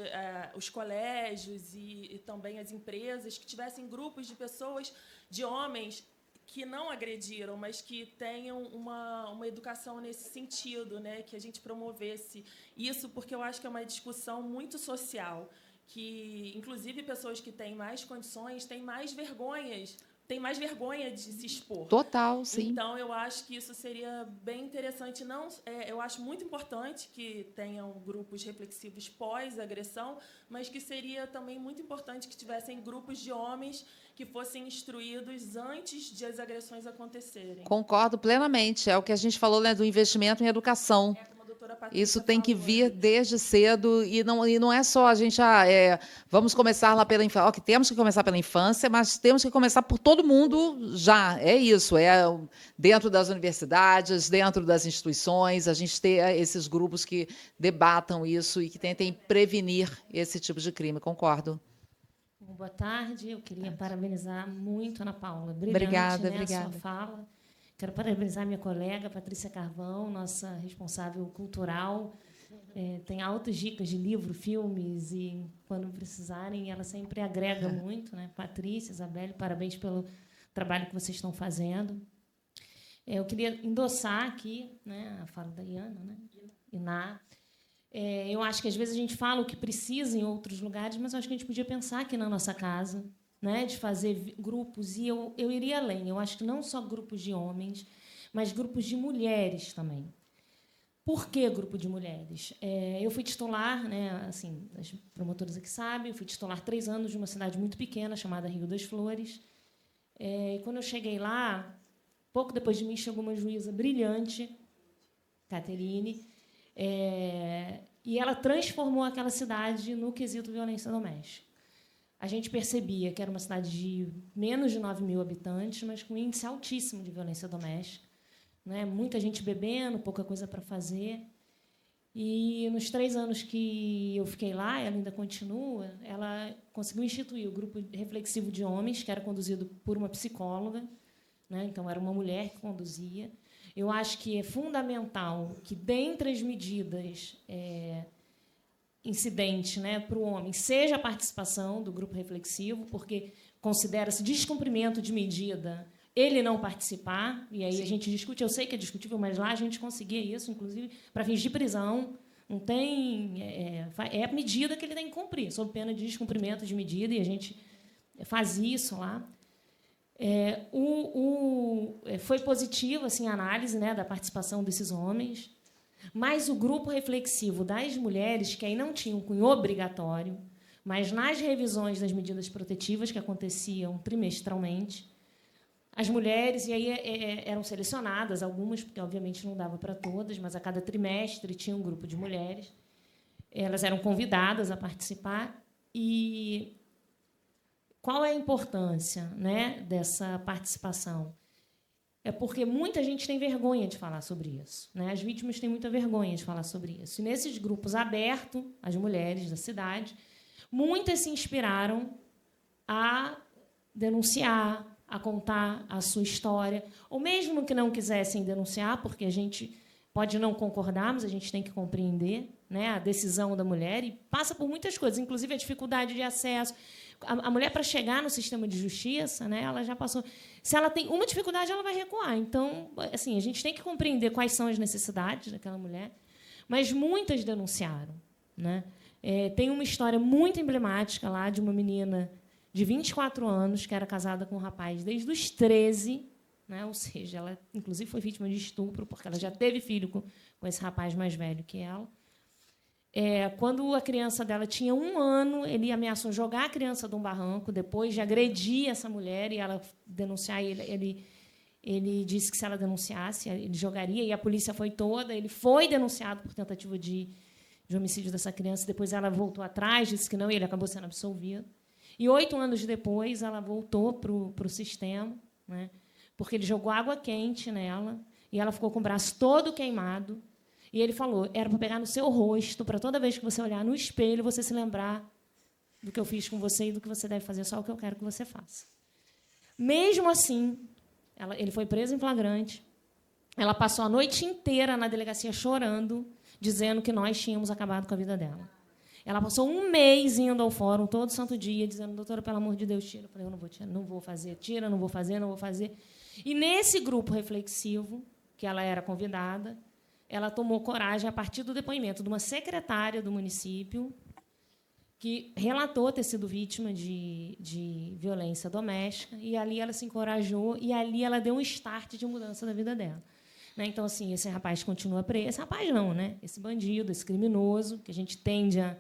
os colégios e também as empresas, que tivessem grupos de pessoas, de homens, que não agrediram, mas que tenham uma educação nesse sentido, né? Que a gente promovesse isso, porque eu acho que é uma discussão muito social, que, inclusive, pessoas que têm mais condições têm mais vergonha de se expor. Total, sim. Então, eu acho que isso seria bem interessante. Eu acho muito importante que tenham grupos reflexivos pós-agressão, mas que seria também muito importante que tivessem grupos de homens que fossem instruídos antes de as agressões acontecerem. Concordo plenamente. É o que a gente falou, né, do investimento em educação. Isso tem que vir desde cedo, e não é só a gente, vamos começar lá pela infância. Ok, temos que começar pela infância, mas temos que começar por todo mundo já. É isso, dentro das universidades, dentro das instituições, a gente ter esses grupos que debatam isso e que tentem prevenir esse tipo de crime. Concordo. Boa tarde, eu queria parabenizar muito a Ana Paula. Brilhante, obrigada, né, obrigada. A sua fala. Quero parabenizar minha colega, Patrícia Carvão, nossa responsável cultural. Tem altas dicas de livro, filmes, e, quando precisarem, ela sempre agrega muito. Né? Patrícia, Isabelle, parabéns pelo trabalho que vocês estão fazendo. Eu queria endossar aqui, né, a fala da Iana, né? Iná. Eu acho que, às vezes, a gente fala o que precisa em outros lugares, mas eu acho que a gente podia pensar aqui na nossa casa, né, de fazer grupos, e eu iria além. Eu acho que não só grupos de homens, mas grupos de mulheres também. Por que grupo de mulheres? Eu fui titular, né, assim, as promotoras aqui sabem, eu fui titular 3 anos de uma cidade muito pequena, chamada Rio das Flores. E quando eu cheguei lá, pouco depois de mim, chegou uma juíza brilhante, Caterine, e ela transformou aquela cidade no quesito violência doméstica. A gente percebia que era uma cidade de menos de 9.000 habitantes, mas com um índice altíssimo de violência doméstica. Né? Muita gente bebendo, pouca coisa para fazer. E, nos 3 anos que eu fiquei lá, ela ainda continua, ela conseguiu instituir o grupo reflexivo de homens, que era conduzido por uma psicóloga. Né? Então, era uma mulher que conduzia. Eu acho que é fundamental que, dentre as medidas incidente, né, para o homem, seja a participação do grupo reflexivo, porque considera-se descumprimento de medida ele não participar, e aí Sim. A gente discute, eu sei que é discutível, mas lá a gente conseguia isso, inclusive, para fins de prisão. Não tem, é medida que ele tem que cumprir, sob pena de descumprimento de medida, e a gente faz isso lá. Foi positiva, assim, a análise, né, da participação desses homens, mas o grupo reflexivo das mulheres, que aí não tinha um cunho obrigatório, mas nas revisões das medidas protetivas, que aconteciam trimestralmente, as mulheres, e aí eram selecionadas algumas, porque, obviamente, não dava para todas, mas a cada trimestre tinha um grupo de mulheres. Elas eram convidadas a participar. E qual é a importância, né, dessa participação? É porque muita gente tem vergonha de falar sobre isso. Né? As vítimas têm muita vergonha de falar sobre isso. E, nesses grupos abertos, as mulheres da cidade, muitas se inspiraram a denunciar, a contar a sua história, ou mesmo que não quisessem denunciar, porque a gente pode não concordar, mas a gente tem que compreender, né, a decisão da mulher, e passa por muitas coisas, inclusive a dificuldade de acesso. A mulher, para chegar no sistema de justiça, né, ela já passou. Se ela tem uma dificuldade, ela vai recuar. Então, assim, a gente tem que compreender quais são as necessidades daquela mulher, mas muitas denunciaram. Né? Tem uma história muito emblemática lá de uma menina de 24 anos, que era casada com um rapaz desde os 13, né? Ou seja, ela, inclusive, foi vítima de estupro, porque ela já teve filho com esse rapaz mais velho que ela. Quando a criança dela tinha 1 ano, ele ameaçou jogar a criança de um barranco, depois de agredir essa mulher e ela denunciar. Ele disse que, se ela denunciasse, ele jogaria, e a polícia foi toda. Ele foi denunciado por tentativa de homicídio dessa criança. Depois ela voltou atrás, disse que não, e ele acabou sendo absolvido. E 8 anos depois, ela voltou para o sistema, né, porque ele jogou água quente nela, e ela ficou com o braço todo queimado. E ele falou, era para pegar no seu rosto, para toda vez que você olhar no espelho, você se lembrar do que eu fiz com você e do que você deve fazer, só o que eu quero que você faça. Mesmo assim, ele foi preso em flagrante. Ela passou a noite inteira na delegacia chorando, dizendo que nós tínhamos acabado com a vida dela. Ela passou um mês indo ao fórum todo santo dia, dizendo, doutora, pelo amor de Deus, tira. Eu falei, eu não vou tirar, não vou fazer, tira, não vou fazer, não vou fazer. E nesse grupo reflexivo, que ela era convidada, ela tomou coragem a partir do depoimento de uma secretária do município que relatou ter sido vítima de violência doméstica, e ali ela se encorajou, e ali ela deu um start de mudança da vida dela. Né? Então, assim, esse rapaz continua preso. Esse rapaz não, né? Esse bandido, esse criminoso, que a gente tende a...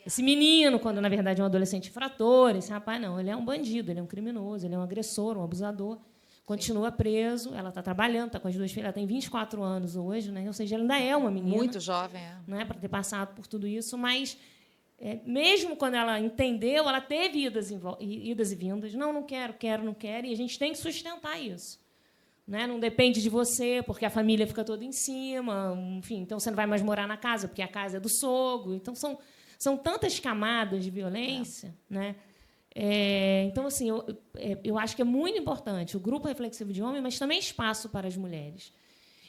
Esse menino, quando, na verdade, é um adolescente infrator, esse rapaz não, ele é um bandido, ele é um criminoso, ele é um agressor, um abusador, continua preso, ela está trabalhando, está com as 2 filhas, ela tem 24 anos hoje, né? Ou seja, ela ainda é uma menina. Muito jovem, né? Para ter passado por tudo isso, mas... mesmo quando ela entendeu, ela teve idas e vindas. Não quero, não quero. E a gente tem que sustentar isso. Né? Não depende de você, porque a família fica toda em cima. Enfim, então você não vai mais morar na casa, porque a casa é do sogro. Então, são tantas camadas de violência. Né? Então, assim, eu acho que é muito importante o grupo reflexivo de homem, mas também espaço para as mulheres.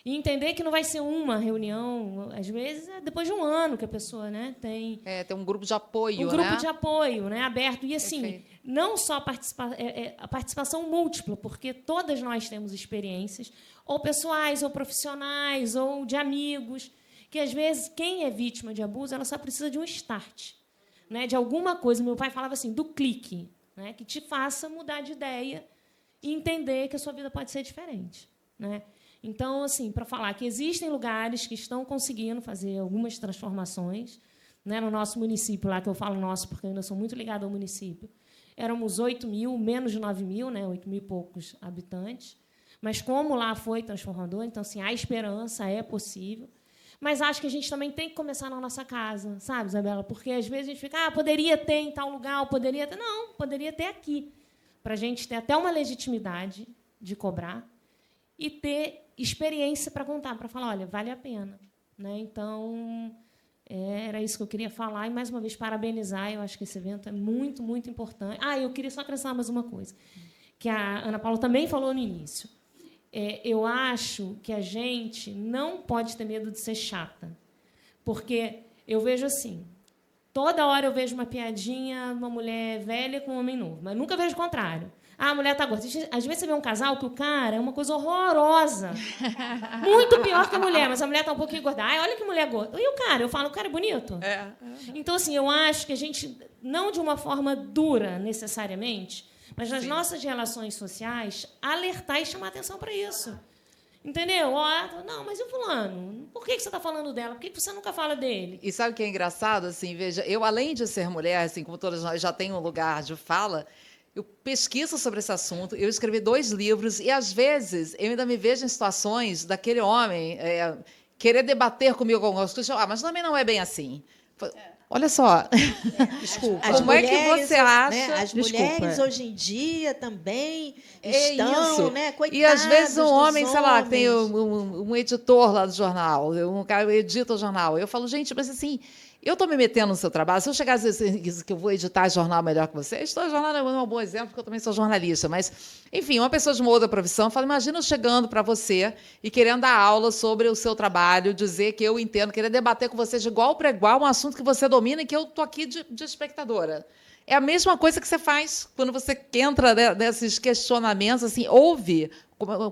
E entender que não vai ser uma reunião, às vezes é depois de um ano que a pessoa, né, tem um grupo de apoio, um grupo de apoio, né, aberto. E assim, não só a participação múltipla, porque todas nós temos experiências, ou pessoais, ou profissionais, ou de amigos, que às vezes quem é vítima de abuso, ela só precisa de um start, né, de alguma coisa. Meu pai falava assim, do clique, né, que te faça mudar de ideia e entender que a sua vida pode ser diferente, né? Então, assim, para falar que existem lugares que estão conseguindo fazer algumas transformações, né? No nosso município, lá que eu falo nosso, porque eu ainda sou muito ligada ao município, éramos 8 mil, menos de 9 mil, né? 8 mil e poucos habitantes. Mas como lá foi transformador, então, assim, há esperança, é possível. Mas acho que a gente também tem que começar na nossa casa, sabe, Isabela? Porque, às vezes, a gente fica, poderia ter em tal lugar, poderia ter... Não, poderia ter aqui, para a gente ter até uma legitimidade de cobrar e ter experiência para contar, para falar, olha, vale a pena. Né? Então, era isso que eu queria falar. E, mais uma vez, parabenizar. Eu acho que esse evento é muito, muito importante. Eu queria só acrescentar mais uma coisa, que a Ana Paula também falou no início. Eu acho que a gente não pode ter medo de ser chata, porque eu vejo assim, toda hora eu vejo uma piadinha de uma mulher velha com um homem novo, mas nunca vejo o contrário. A mulher está gorda. Às vezes você vê um casal que o cara é uma coisa horrorosa. Muito pior que a mulher, mas a mulher está um pouquinho gorda. Olha que mulher gorda. E o cara? Eu falo, o cara é bonito. Então, assim, eu acho que a gente, não de uma forma dura, necessariamente, mas nas nossas relações sociais, alertar e chamar atenção para isso. Entendeu? Não, mas e o fulano? Por que você está falando dela? Por que você nunca fala dele? E sabe o que é engraçado? Assim, veja, eu, além de ser mulher, assim, como todas nós já tenho um lugar de fala, eu pesquiso sobre esse assunto, eu escrevi 2 livros, e, às vezes, eu ainda me vejo em situações daquele homem querer debater comigo algumas coisas. Mas também não é bem assim. Olha só. Desculpa. Como é que você acha? Né, as mulheres, hoje em dia, também estão, isso. Né, coitadas. E, às vezes, um homem, sei lá, homens. tem um editor lá do jornal, um cara edita o jornal. Eu falo, gente, mas assim... Eu estou me metendo no seu trabalho. Se eu chegar a dizer que eu vou editar jornal melhor que você, jornal é um bom exemplo, porque eu também sou jornalista. Mas, enfim, uma pessoa de uma outra profissão fala, imagina eu chegando para você e querendo dar aula sobre o seu trabalho, dizer que eu entendo, querer debater com você de igual para igual um assunto que você domina e que eu estou aqui de espectadora. É a mesma coisa que você faz quando você entra nesses questionamentos, assim, ouve.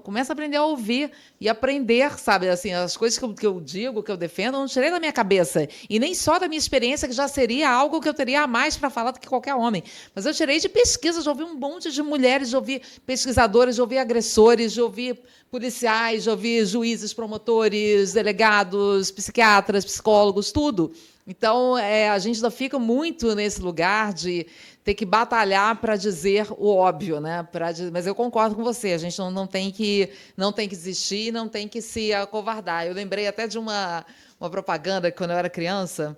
Começa a aprender a ouvir e aprender, sabe, assim, as coisas que eu digo, que eu defendo, eu não tirei da minha cabeça. E nem só da minha experiência, que já seria algo que eu teria a mais para falar do que qualquer homem. Mas eu tirei de pesquisa, de ouvir um monte de mulheres, de ouvir pesquisadores, de ouvir agressores, de ouvir policiais, de ouvir juízes, promotores, delegados, psiquiatras, psicólogos, tudo. Então, a gente ainda fica muito nesse lugar de ter que batalhar para dizer o óbvio, né? Mas eu concordo com você, a gente não tem que desistir, não tem que se acovardar. Eu lembrei até de uma propaganda que, quando eu era criança,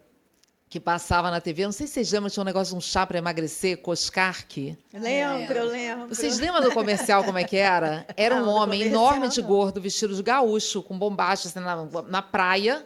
que passava na TV, não sei se vocês lembram, tinha um negócio de um chá para emagrecer, Coscarque. Lembro. Vocês lembram do comercial, como é que era? Era um homem enorme de gordo, vestido de gaúcho, com bombacha assim, na praia.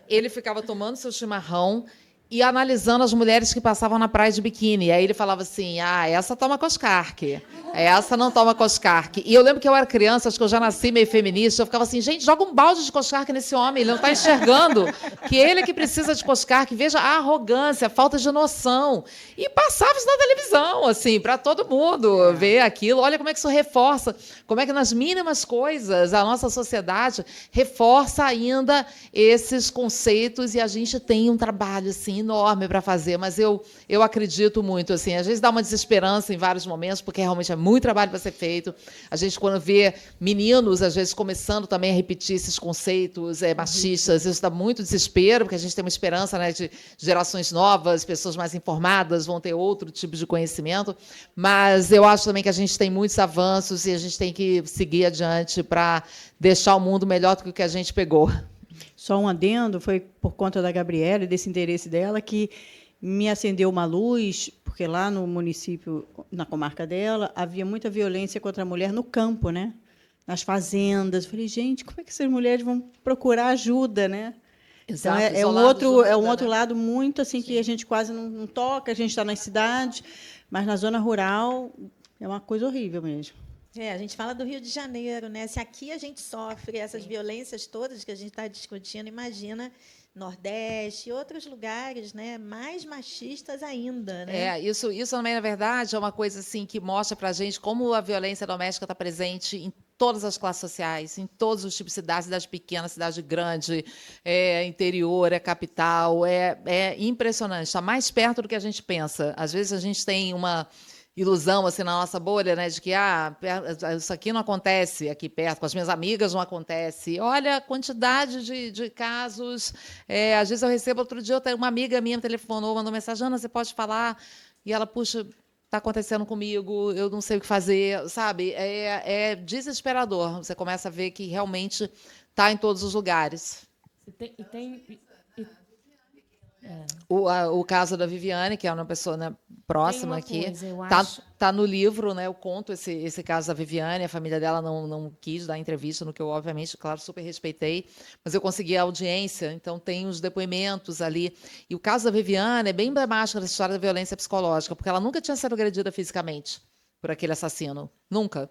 Ele ficava tomando seu chimarrão e analisando as mulheres que passavam na praia de biquíni. Aí ele falava assim, essa toma Coscarque, essa não toma Coscarque. E eu lembro que eu era criança, acho que eu já nasci meio feminista, eu ficava assim, gente, joga um balde de Coscarque nesse homem, ele não está enxergando que ele é que precisa de Coscarque. Veja a arrogância, a falta de noção. E passava isso na televisão, assim, para todo mundo ver aquilo. Olha como é que isso reforça, como é que nas mínimas coisas a nossa sociedade reforça ainda esses conceitos, e a gente tem um trabalho assim enorme para fazer, mas eu acredito muito, assim, às vezes dá uma desesperança em vários momentos, porque realmente é muito trabalho para ser feito. A gente, quando vê meninos, às vezes, começando também a repetir esses conceitos machistas, isso dá muito desespero, porque a gente tem uma esperança, né, de gerações novas, pessoas mais informadas, vão ter outro tipo de conhecimento, mas eu acho também que a gente tem muitos avanços e a gente tem que seguir adiante para deixar o mundo melhor do que o que a gente pegou. Só um adendo, foi por conta da Gabriela e desse interesse dela que me acendeu uma luz, porque lá no município, na comarca dela, havia muita violência contra a mulher no campo, né? Nas fazendas. Eu falei, gente, como é que essas mulheres vão procurar ajuda, né? Exato, então, é um outro lado muito assim que a gente quase não toca, a gente está nas cidades, mas na zona rural é uma coisa horrível mesmo. A gente fala do Rio de Janeiro, né? Se aqui a gente sofre essas violências todas que a gente está discutindo, imagina Nordeste e outros lugares, né? Mais machistas ainda, né? Isso também, na verdade, é uma coisa assim que mostra para a gente como a violência doméstica está presente em todas as classes sociais, em todos os tipos de cidade pequena, cidade grande, interior, capital. É impressionante, está mais perto do que a gente pensa. Às vezes a gente tem uma ilusão assim na nossa bolha, né, de que isso aqui não acontece aqui perto, com as minhas amigas não acontece. Olha a quantidade de casos. Às vezes eu recebo, outro dia uma amiga minha me telefonou, mandou mensagem, Ana, você pode falar? E ela, puxa, está acontecendo comigo, eu não sei o que fazer, sabe? É desesperador. Você começa a ver que realmente está em todos os lugares. O caso da Viviane, que é uma pessoa, né, próxima aqui, está no livro, né? Eu conto esse caso da Viviane. A família dela não quis dar entrevista, no que eu, obviamente, claro, super respeitei, mas eu consegui a audiência, então tem os depoimentos ali. E o caso da Viviane é bem emblemático dessa história da violência psicológica, porque ela nunca tinha sido agredida fisicamente por aquele assassino, nunca.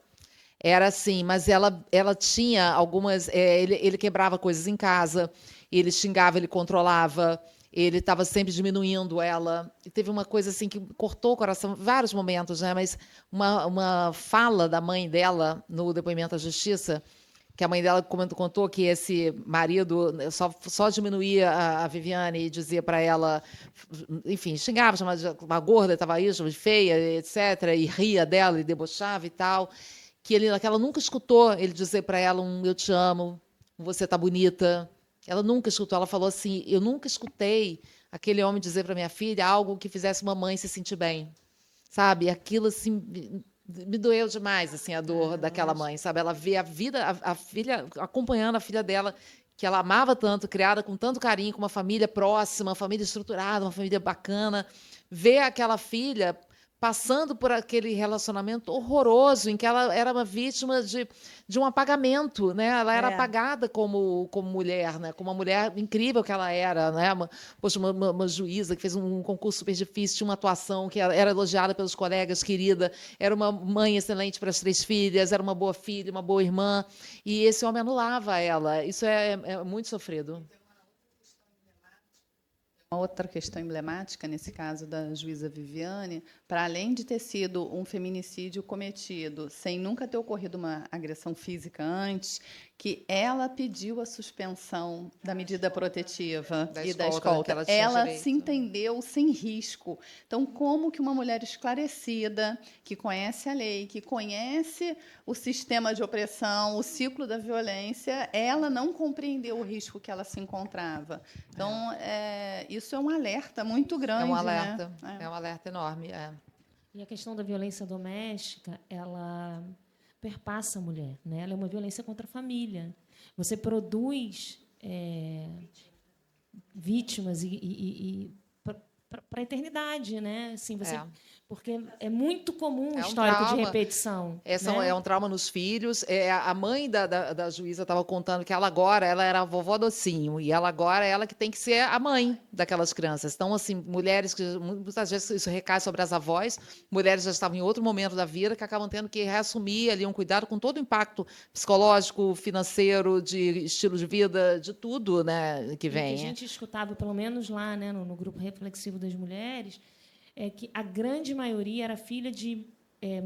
Era assim, mas ela tinha algumas... ele quebrava coisas em casa, ele xingava, ele controlava, ele estava sempre diminuindo ela. E teve uma coisa assim que cortou o coração, vários momentos, né? Mas uma fala da mãe dela no depoimento à justiça, que a mãe dela contou que esse marido só diminuía a Viviane e dizia para ela, enfim, xingava, chamava de uma gorda, estava isso, de feia, etc., e ria dela e debochava e tal, que ela nunca escutou ele dizer para ela eu te amo, você está bonita. Ela nunca escutou. Ela falou assim, eu nunca escutei aquele homem dizer para minha filha algo que fizesse uma mãe se sentir bem. Sabe? Aquilo assim me doeu demais, assim, a dor daquela mãe, sabe? Ela vê a filha acompanhando a filha dela, que ela amava tanto, criada com tanto carinho, com uma família próxima, uma família estruturada, uma família bacana, ver aquela filha passando por aquele relacionamento horroroso em que ela era uma vítima de um apagamento, né? Ela era apagada como mulher, né? Como uma mulher incrível que ela era, né? Uma juíza que fez um concurso super difícil, tinha uma atuação que era elogiada pelos colegas, querida, era uma mãe excelente para as 3 filhas, era uma boa filha, uma boa irmã, e esse homem anulava ela. Isso é muito sofrido. Uma outra questão emblemática, nesse caso da juíza Viviane, para além de ter sido um feminicídio cometido sem nunca ter ocorrido uma agressão física antes, que ela pediu a suspensão da medida protetiva e da escolta. Ela se entendeu sem risco. Então, como que uma mulher esclarecida, que conhece a lei, que conhece o sistema de opressão, o ciclo da violência, ela não compreendeu o risco que ela se encontrava. Então, isso é um alerta muito grande. É um alerta, né? É um alerta enorme. E a questão da violência doméstica, ela perpassa a mulher, né? Ela é uma violência contra a família. Você produz vítimas e para a eternidade, né? Assim, É. Porque é muito comum o É um histórico de trauma. repetição. Né? É um trauma nos filhos. A mãe da juíza estava contando que ela era a vovó docinho, e ela agora é ela que tem que ser a mãe daquelas crianças. Então, assim, mulheres que muitas vezes isso recai sobre as avós, mulheres já estavam em outro momento da vida que acabam tendo que reassumir ali um cuidado com todo o impacto psicológico, financeiro, de estilo de vida, de tudo, né, que vem. O que a gente escutava, pelo menos lá, né, no grupo reflexivo das mulheres, é que a grande maioria era filha de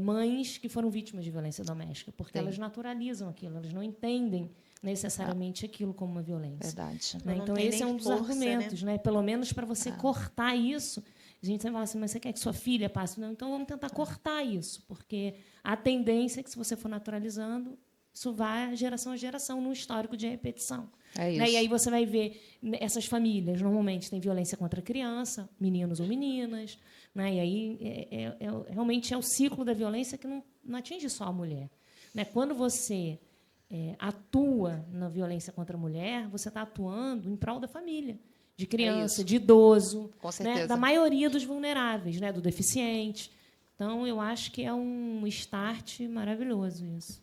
mães que foram vítimas de violência doméstica, porque elas naturalizam aquilo, elas não entendem necessariamente aquilo como uma violência. Verdade. Né? Então, esse é um dos argumentos, né? Pelo menos para você cortar isso. A gente sempre fala assim, mas você quer que sua filha passe? Não, então vamos tentar cortar isso, porque a tendência é que, se você for naturalizando, isso vai geração a geração num histórico de repetição. É isso. Né? E aí você vai ver essas famílias, normalmente têm violência contra a criança, meninos ou meninas, né? E aí realmente é o ciclo da violência que não atinge só a mulher. Né? Quando você atua na violência contra a mulher, você está atuando em prol da família, de criança, de idoso, Com certeza. né? Da maioria dos vulneráveis, né? Do deficiente. Então, eu acho que é um start maravilhoso isso.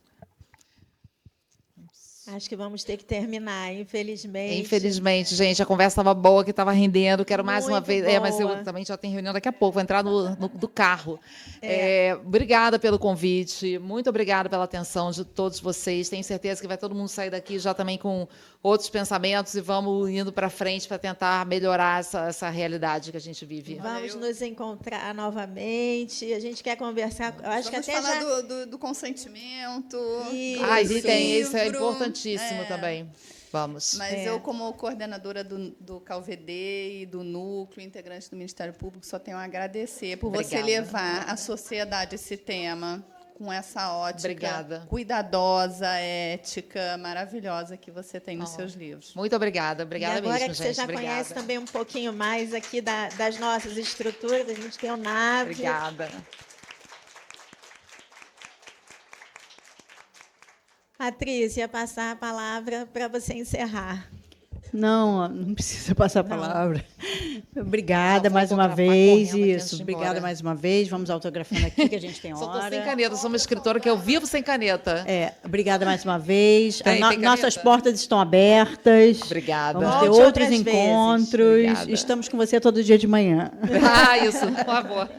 Acho que vamos ter que terminar, infelizmente. Infelizmente, gente, a conversa estava boa, que estava rendendo. Quero mais uma Muito vez. Mas eu boa. também já tenho reunião daqui a pouco, vou entrar do carro. Obrigada pelo convite, muito obrigada pela atenção de todos vocês. Tenho certeza que vai todo mundo sair daqui já também com outros pensamentos, e vamos indo para frente para tentar melhorar essa realidade que a gente vive. Vamos nos encontrar novamente. A gente quer conversar. Eu acho Vamos que até falar já. do consentimento. Isso é livro. importantíssimo também. Vamos. Mas eu, como coordenadora do CalVD e do núcleo, integrante do Ministério Público, só tenho a agradecer por você levar à sociedade esse tema com essa ótica cuidadosa, ética, maravilhosa que você tem nos seus livros. Muito obrigada. Obrigada e agora mesmo, que gente. você já conhece também um pouquinho mais aqui das nossas estruturas, a gente tem o NAV. Obrigada. Patrícia, passar a palavra para você encerrar. Não precisa passar a palavra. Obrigada mais uma vez. Isso, obrigada mais uma vez. Vamos autografando aqui, que a gente tem hora. Só estou sem caneta, sou uma escritora que eu vivo sem caneta. Obrigada mais uma vez. Tem nossas portas estão abertas. Obrigada. Vamos ter outros encontros. Estamos com você todo dia de manhã. Isso, por favor.